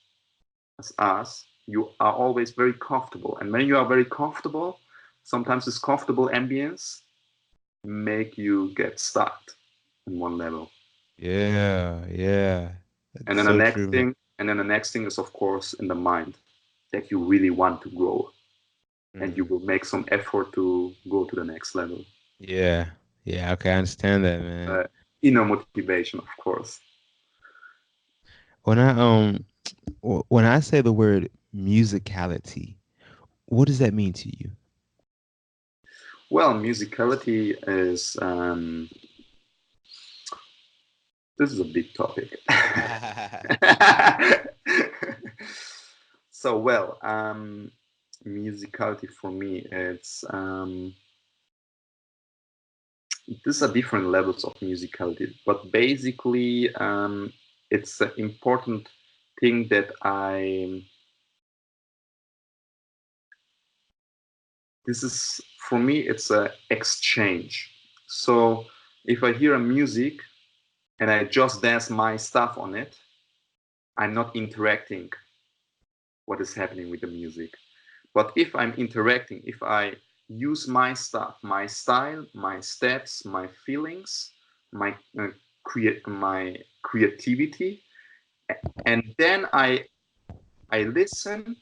as us, you are always very comfortable. And when you are very comfortable, sometimes this comfortable ambience make you get stuck in one level. Yeah, yeah. And That's then the so next true. thing, and then the next thing is of course in the mind, that you really want to grow and you Mm. will make some effort to go to the next level. Yeah. Yeah, okay, I understand that, man. Uh, Inner motivation, of course. When when I say the word musicality, what does that mean to you? Well, musicality is this is a big topic. So well, musicality for me, it's these are different levels of musicality, but basically, it's an important thing that I. This is for me, it's a exchange. So if I hear a music and I just dance my stuff on it, I'm not interacting what is happening with the music. But if I'm interacting, if I use my stuff, my style, my steps, my feelings, my creativity, and then I listen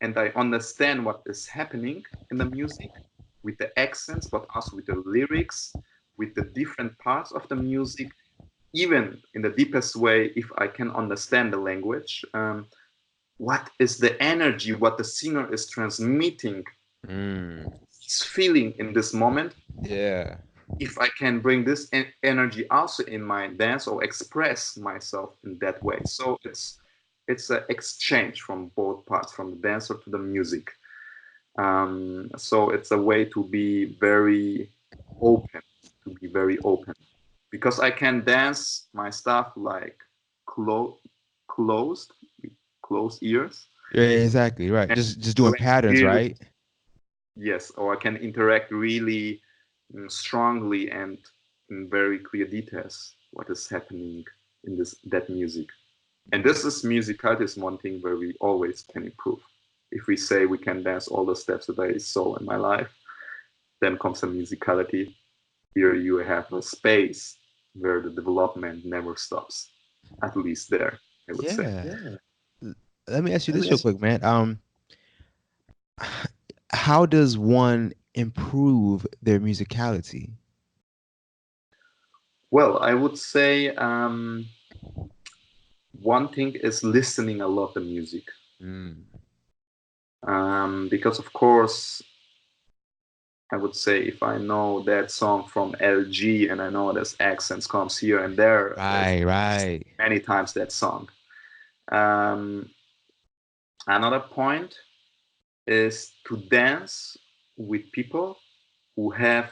and I understand what is happening in the music with the accents, but also with the lyrics, with the different parts of the music, even in the deepest way, if I can understand the language. What is the energy, what the singer is transmitting, Mm. is feeling in this moment, Yeah. if I can bring this energy also in my dance or express myself in that way. So it's an exchange from both parts, from the dancer to the music. So it's a way to be very open, because I can dance my stuff like clo- closed, with closed ears, Yeah, exactly. Right. and Just doing bring patterns, really right? Yes, or I can interact really strongly and in very clear details what is happening in that music. And this is musicality is one thing where we always can improve. If we say we can dance all the steps that I saw in my life, then comes the musicality. Here you have a space where the development never stops. At least there, I would say. Yeah. Let me ask you this real quick, man. How does one improve their musicality? Well, I would say one thing is listening a lot to music. Mm. Because of course I would say if I know that song from LG and I know there's accents comes here and there, there's Right. many times that song. Um, Another point is to dance with people who have.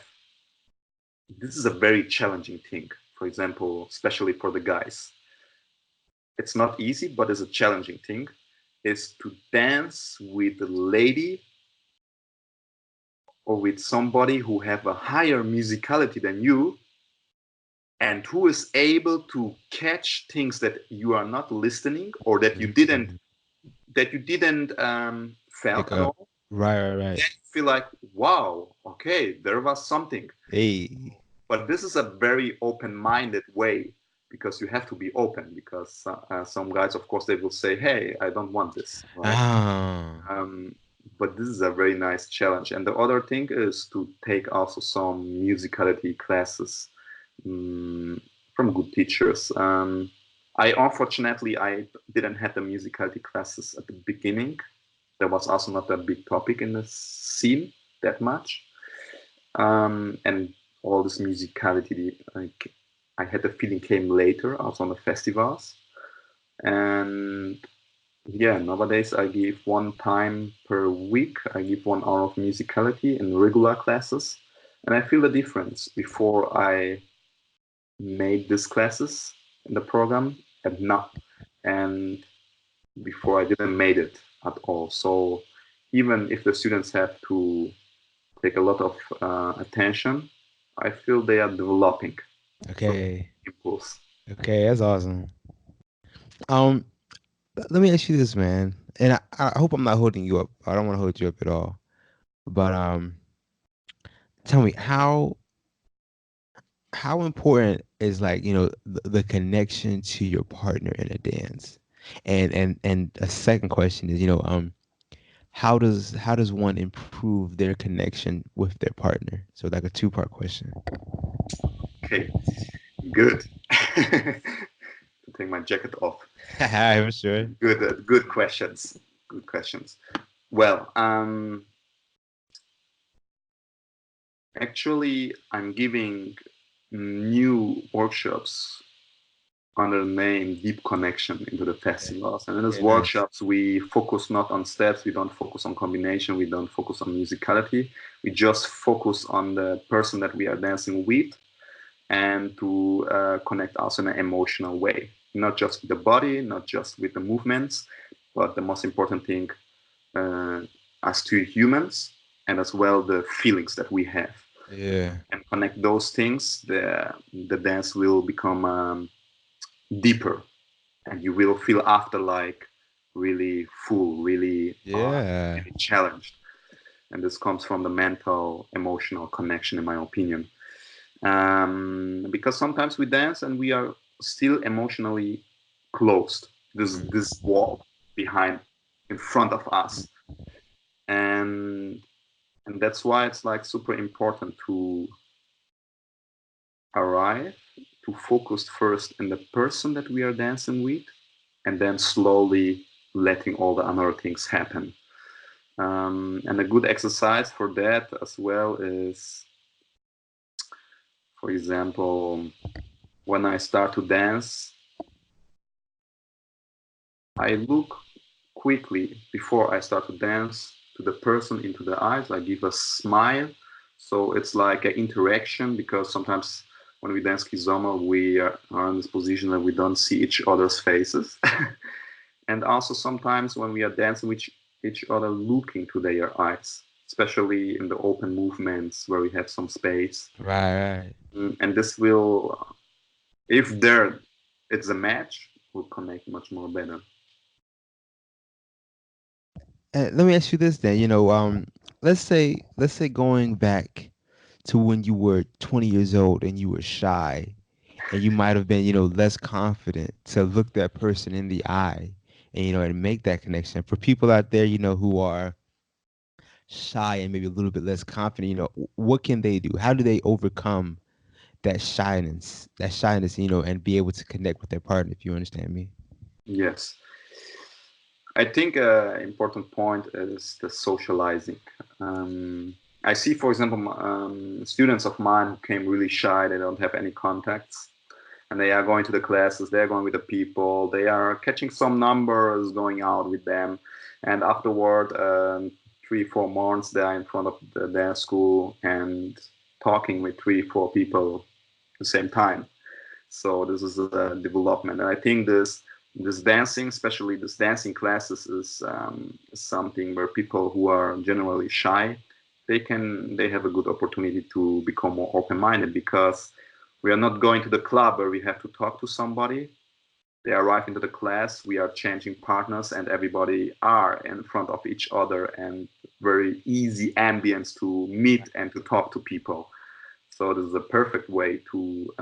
This is a very challenging thing. For example, especially for the guys, it's not easy, but it's a challenging thing. Is to dance with a lady or with somebody who have a higher musicality than you and who is able to catch things that you are not listening or that you didn't Mhm. felt Pick at up. all. Right. Then you feel like, wow, okay, there was something. Hey. But this is a very open-minded way because you have to be open because some guys, of course, they will say, hey, I don't want this, right? Ah. um, but this is a very nice challenge. And the other thing is to take also some musicality classes um, from good teachers. I unfortunately I didn't have the musicality classes at the beginning. There was also not a big topic in the scene that much, and all this musicality like I had the feeling came later, also on the festivals. And yeah, nowadays I give one time per week. I give 1 hour of musicality in regular classes, and I feel the difference before I made these classes in the program and not, and before I didn't made it at all. So even if the students have to take a lot of attention, I feel they are developing. So Okay. impulse. Okay, that's awesome. Um, let me ask you this, man. And I hope I'm not holding you up. I don't want to hold you up at all. But tell me how important is like the connection to your partner in a dance, and a second question is how does one improve their connection with their partner? So like a two-part question. Okay, good. To take my jacket off. I'm sure. Good questions. Good questions. Well, actually, I'm giving new workshops under the name Deep Connection into the Okay. festivals. And in those Okay, nice. workshops, we focus not on steps, we don't focus on combination, we don't focus on musicality. We just focus on the person that we are dancing with and to connect also in an emotional way, not just with the body, not just with the movements, but the most important thing uh, as two humans and as well the feelings that we have. Yeah. And connect those things, the dance will become deeper, and you will feel after like really full, Yeah. really challenged. And this comes from the mental, emotional connection, in my opinion. Because sometimes we dance and we are still emotionally closed. This wall behind, in front of us, and that's why it's like super important to arrive to focus first in the person that we are dancing with, and then slowly letting all the other things happen. And a good exercise for that as well is, for example, when I start to dance, I look quickly before I start to dance to the person into the eyes. I give a smile. So it's like an interaction because sometimes when we dance Kizomba, we are in this position that we don't see each other's faces. And also sometimes when we are dancing with each other, looking to their eyes. especially in the open movements where we have some space. Right. And this will, if there it's a match, will connect much more better. Let me ask you this then. Let's say going back to when you were 20 years old and you were shy, and you might have been, less confident to look that person in the eye and and make that connection. For people out there, who are shy and maybe a little bit less confident, what can they do? How do they overcome that shyness, and be able to connect with their partner, if you understand me? Yes. I think an important point is the socializing. I see, for example, students of mine who came really shy, they don't have any contacts, and they are going to the classes, they are going with the people, they are catching some numbers, going out with them, and afterward, 3 4 months, they are in front of their school and talking with 3 4 people at the same time. So this is a development, and I think this dancing, especially this dancing classes, is something where people who are generally shy, they have a good opportunity to become more open-minded, because we are not going to the club where we have to talk to somebody. They arrive into the class, we are changing partners, and everybody are in front of each other, and very easy ambience to meet and to talk to people. So this is a perfect way to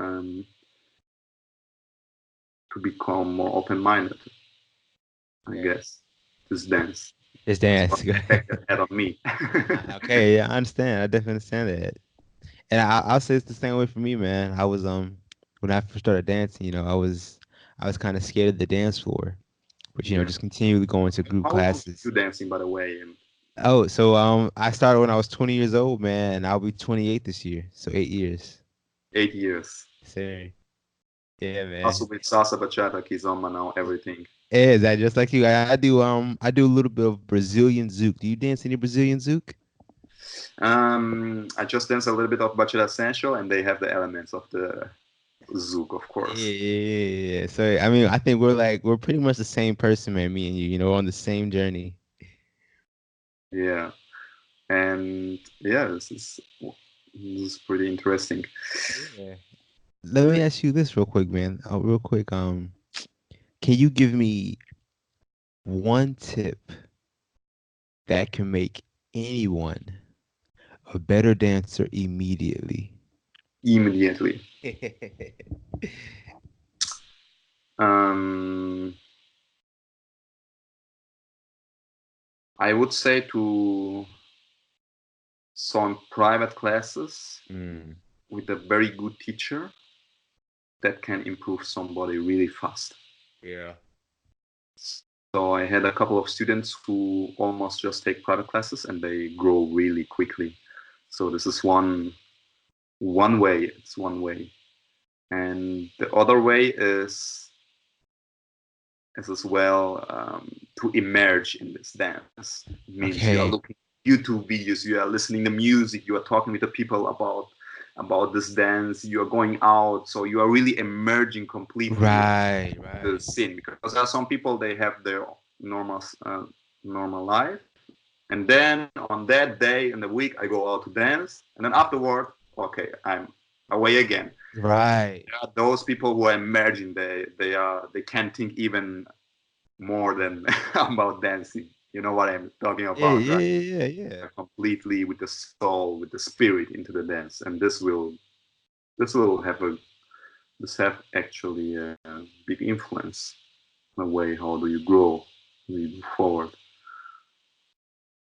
become more open-minded, I Yeah. guess. This dance. Just That's what dance. effect it had on me. Okay, yeah, I understand. I definitely understand that. And I'll say it's the same way for me, man. I was when I first started dancing, I was kind of scared of the dance floor, but Yeah. just continually going to group How long are you classes. dancing, by the way? And Oh, so I started when I was 20 years old, man, and I'll be 28 this year, so 8 years. 8 years. Same. Yeah, Also man. with salsa, bachata, kizomba now, everything. Yeah, is that just like you? I do a little bit of Brazilian zouk. Do you dance any Brazilian zouk? I just dance a little bit of bachata essential, and they have the elements of the zouk, of Yeah, course. yeah, yeah, yeah. So I mean, I think we're pretty much the same person, man. Me and you, on the same journey. Yeah. And yeah, this is pretty interesting. Yeah. Let me ask you this real quick, man. Real quick, can you give me one tip that can make anyone a better dancer immediately? Immediately. Um, I would say to some private classes Mm, with a very good teacher that can improve somebody really fast. yeah. So I had a couple of students who almost just take private classes and they grow really quickly. So this is one way. It's one way, and the other way is as well, to emerge in this dance. It means you are Okay. looking at YouTube videos, you are listening to music, you are talking with the people about this dance, you are going out, so you are really emerging completely in Right, the right. scene, because there are some people, they have their normal normal life, and then on that day in the week I go out to dance, and then afterward, okay, I'm away again. Right. There are those people who are emerging, they can't think even more than about dancing. You know what I'm talking Yeah, about, yeah, right? yeah, yeah. Completely with the soul, with the spirit into the dance, and this will have actually a big influence on the way how do you grow, do you move forward.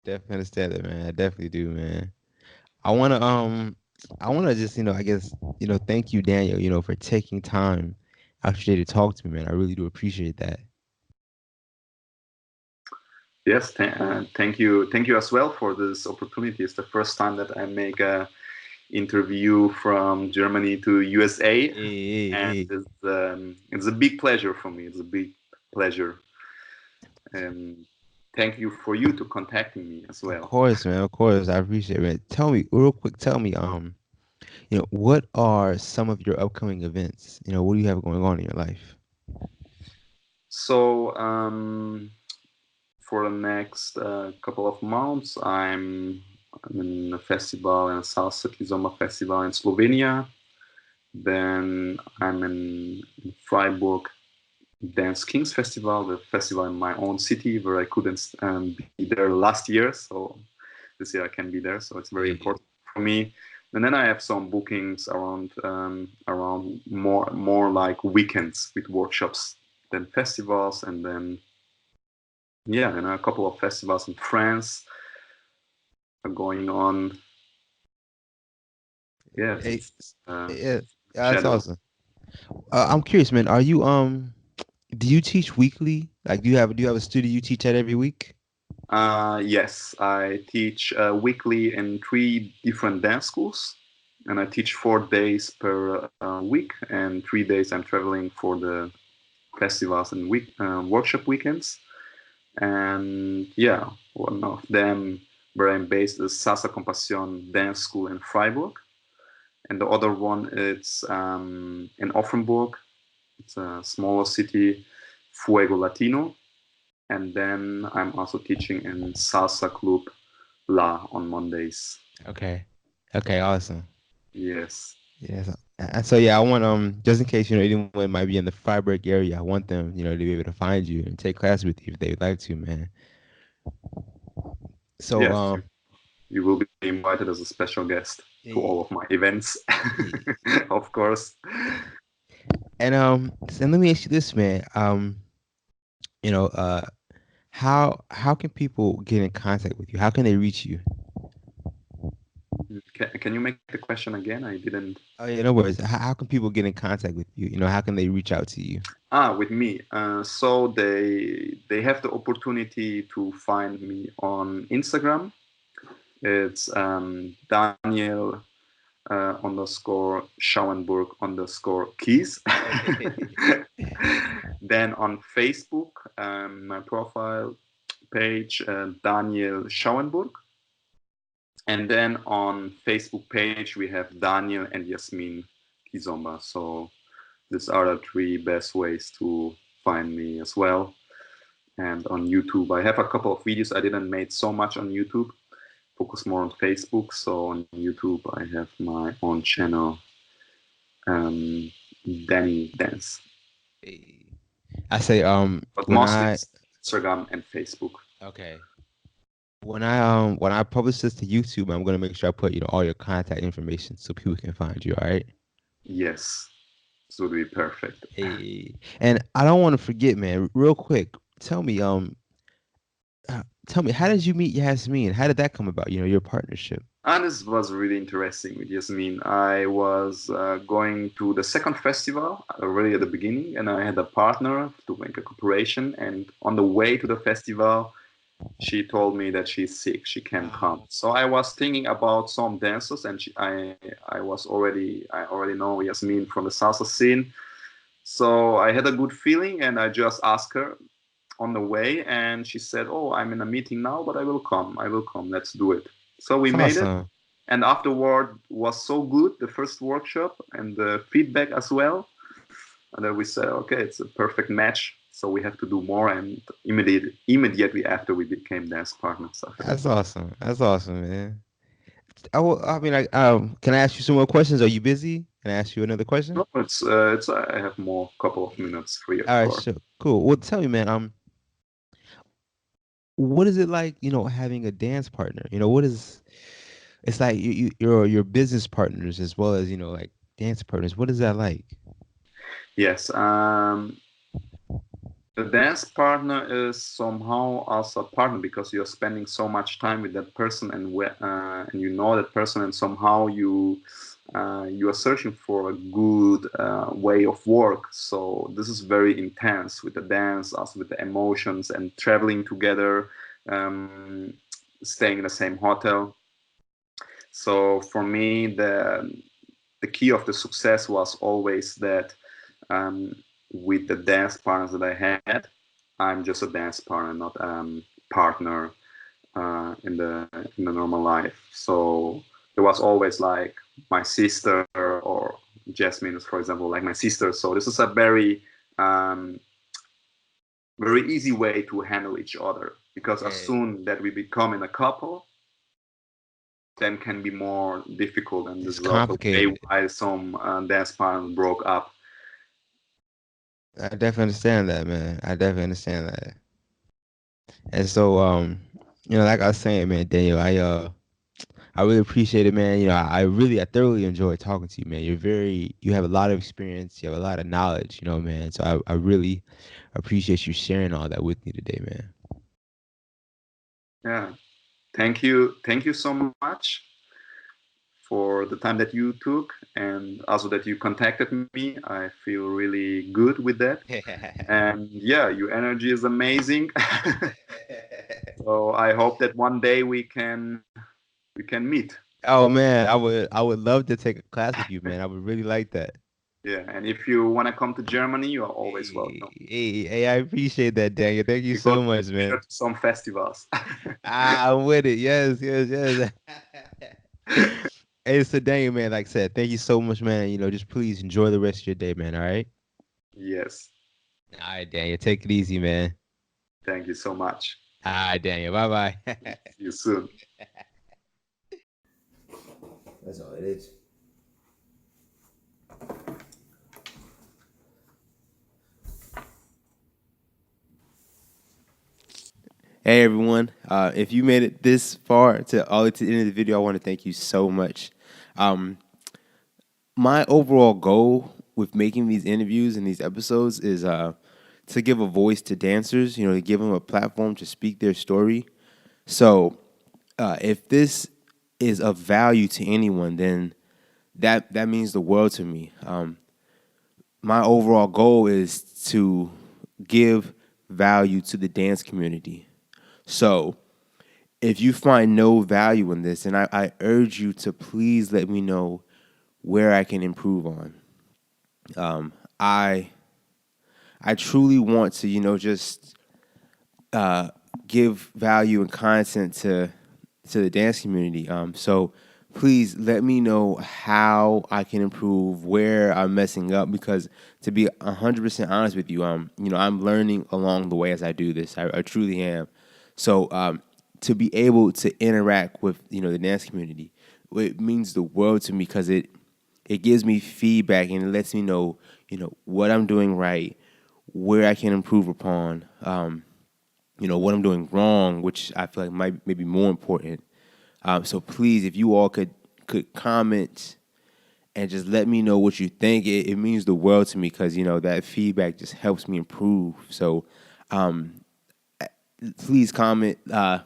Definitely understand it, man. I definitely do, man. I wanna um I wanna just, I guess, thank you, Daniel, for taking time out your day to talk to me, man. I really do appreciate that. Yes, thank you as well for this opportunity. It's the first time that I make a interview from Germany to USA, Yeah, and yeah, yeah. it's a big pleasure for me. It's a big pleasure. And thank you for you to contacting me as Of well. course, man. Of course. I appreciate it, man. Tell me, real quick, what are some of your upcoming events? What do you have going on in your life? So for the next couple of months, I'm I'm in a festival, in a Salsa Kizomba Festival in Slovenia. Then I'm in Freiburg Dance Kings Festival, the festival in my own city where I couldn't be there last year. So this year I can be there. So it's very Yeah. important for me. And then I have some bookings around more like weekends with workshops than festivals. And then yeah, and a couple of festivals in France are going on. Yeah, Hey, it's yeah, that's shadow. awesome. I'm curious, man. Are you do you teach weekly? Like, do you have a studio you teach at every week? Yes, I teach weekly in 3 different dance schools, and I teach 4 days per week, and 3 days I'm traveling for the festivals and workshop weekends. And yeah, one of them where I'm based is Salsa Compasión Dance School in Freiburg, and the other one it's in Offenburg. It's a smaller city, Fuego Latino. And then I'm also teaching in Salsa Club La on Mondays. Okay. Okay, awesome. Yes. Yes. And so yeah, I want just in case anyone might be in the Freiburg area, I want them to be able to find you and take class with you if they would like to, man. So Yes. You will be invited as a special guest to all eh, of my events, eh, of course. and let me ask you this, man. You know, how can people get in contact with you? How can they reach you? Can you make the question again? I didn't. Oh yeah, no worries. How can people get in contact with you? How can they reach out to you? With me. So they have the opportunity to find me on Instagram. It's Daniel underscore Schauenburg underscore Keys. Then on Facebook, my profile page, Daniel Schauenburg. And then on Facebook page, we have Daniel and Yasmin Kizomba. So these are the 3 best ways to find me as well. And on YouTube, I have a couple of videos. I didn't make so much on YouTube, focus more on Facebook. So on YouTube, I have my own channel, um, Danny Dance, Eh, I say but when mostly I it's Instagram and Facebook. okay. When I publish this to YouTube, I'm gonna make sure I put all your contact information so people can find you. All right. Yes, this would be perfect. Hey, and I don't want to forget, man. Real quick, tell me, how did you meet Yasmin? How did that come about? Your partnership. And this was really interesting with Yasmin. I was going to the second festival already at the beginning, and I had a partner to make a cooperation. And on the way to the festival, she told me that she's sick, she can't come. So I was thinking about some dancers, and I already know Yasmin from the salsa scene. So I had a good feeling, and I just asked her on the way, and she said, "Oh, I'm in a meeting now, but I will come. I will come. Let's do it." So we That's made it, awesome. and afterward was so good, the first workshop and the feedback as well, and then we said, okay, it's a perfect match, so we have to do more. And immediately after, we became dance partners after that. That's awesome. That's awesome, man. I mean, can I ask you some more questions? Are you busy? Can I ask you another question? No, it's I have more couple of minutes free, of All right, course. sure, cool. Well, tell me, man. What is it like? Having a dance partner. What is it's like your business partners as well as like dance partners. What is that like? Yes, the dance partner is somehow also a partner because you're spending so much time with that person, and you know that person, and somehow you are searching for a good way of work. So this is very intense with the dance, also with the emotions and traveling together, um, staying in the same hotel. So for me, the key of the success was always that um, with the dance partners that I had, I'm just a dance partner, not partner in the normal life. So there was always like my sister or Jasmine, is, for example, like my sister. So this is a um, very easy way to handle each other because as Yeah. soon that we become in a couple, them can be more difficult, and It's this is also way complicated. why some dance partners broke up. I definitely understand that, man. I definitely understand that. And so, like I was saying, man, Daniel, I really appreciate it, man. I thoroughly enjoy talking to you, man. You have a lot of experience, you have a lot of knowledge, man. So I really appreciate you sharing all that with me today, man. Yeah, thank you so much for the time that you took, and also that you contacted me. I feel really good with that. And yeah, your energy is amazing. So I hope that one day we can meet. Oh man, I would love to take a class with you, man. I would really like that. Yeah, and if you want to come to Germany, you are always Hey, welcome. hey, I appreciate that, Daniel. Thank you We go so much, together man. to some festivals. I'm with it. Yes, yes, yes. Hey, so Daniel, man, like I said, thank you so much, man. Just please enjoy the rest of your day, man. All right. Yes, All right, Daniel. Take it easy, man. thank you so much. All right, Daniel. Bye bye. See you soon. That's all it is. Hey everyone! If you made it this far all the way to the end of the video, I want to thank you so much. My overall goal with making these interviews and these episodes is to give a voice to dancers. To give them a platform to speak their story. So, if this is of value to anyone, then that means the world to me. My overall goal is to give value to the dance community. So, if you find no value in this, then I urge you to please let me know where I can improve on. I truly want to, just give value and content to the dance community. So please let me know how I can improve, where I'm messing up, because to be 100% honest with you, I'm learning along the way as I do this. I truly am. So to be able to interact with the dance community, it means the world to me because it gives me feedback and it lets me know what I'm doing right, where I can improve upon. What I'm doing wrong, which I feel like might maybe more important. So please, if you all could comment and just let me know what you think, it means the world to me because that feedback just helps me improve. So please comment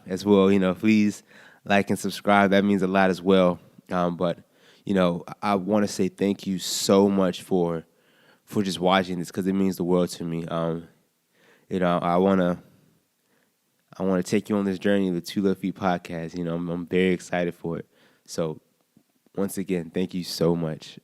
as well. Please like and subscribe. That means a lot as well. But I want to say thank you so much for just watching this because it means the world to me. I want to take you on this journey of the Two Left Feet podcast. I'm very excited for it. So, once again, thank you so much.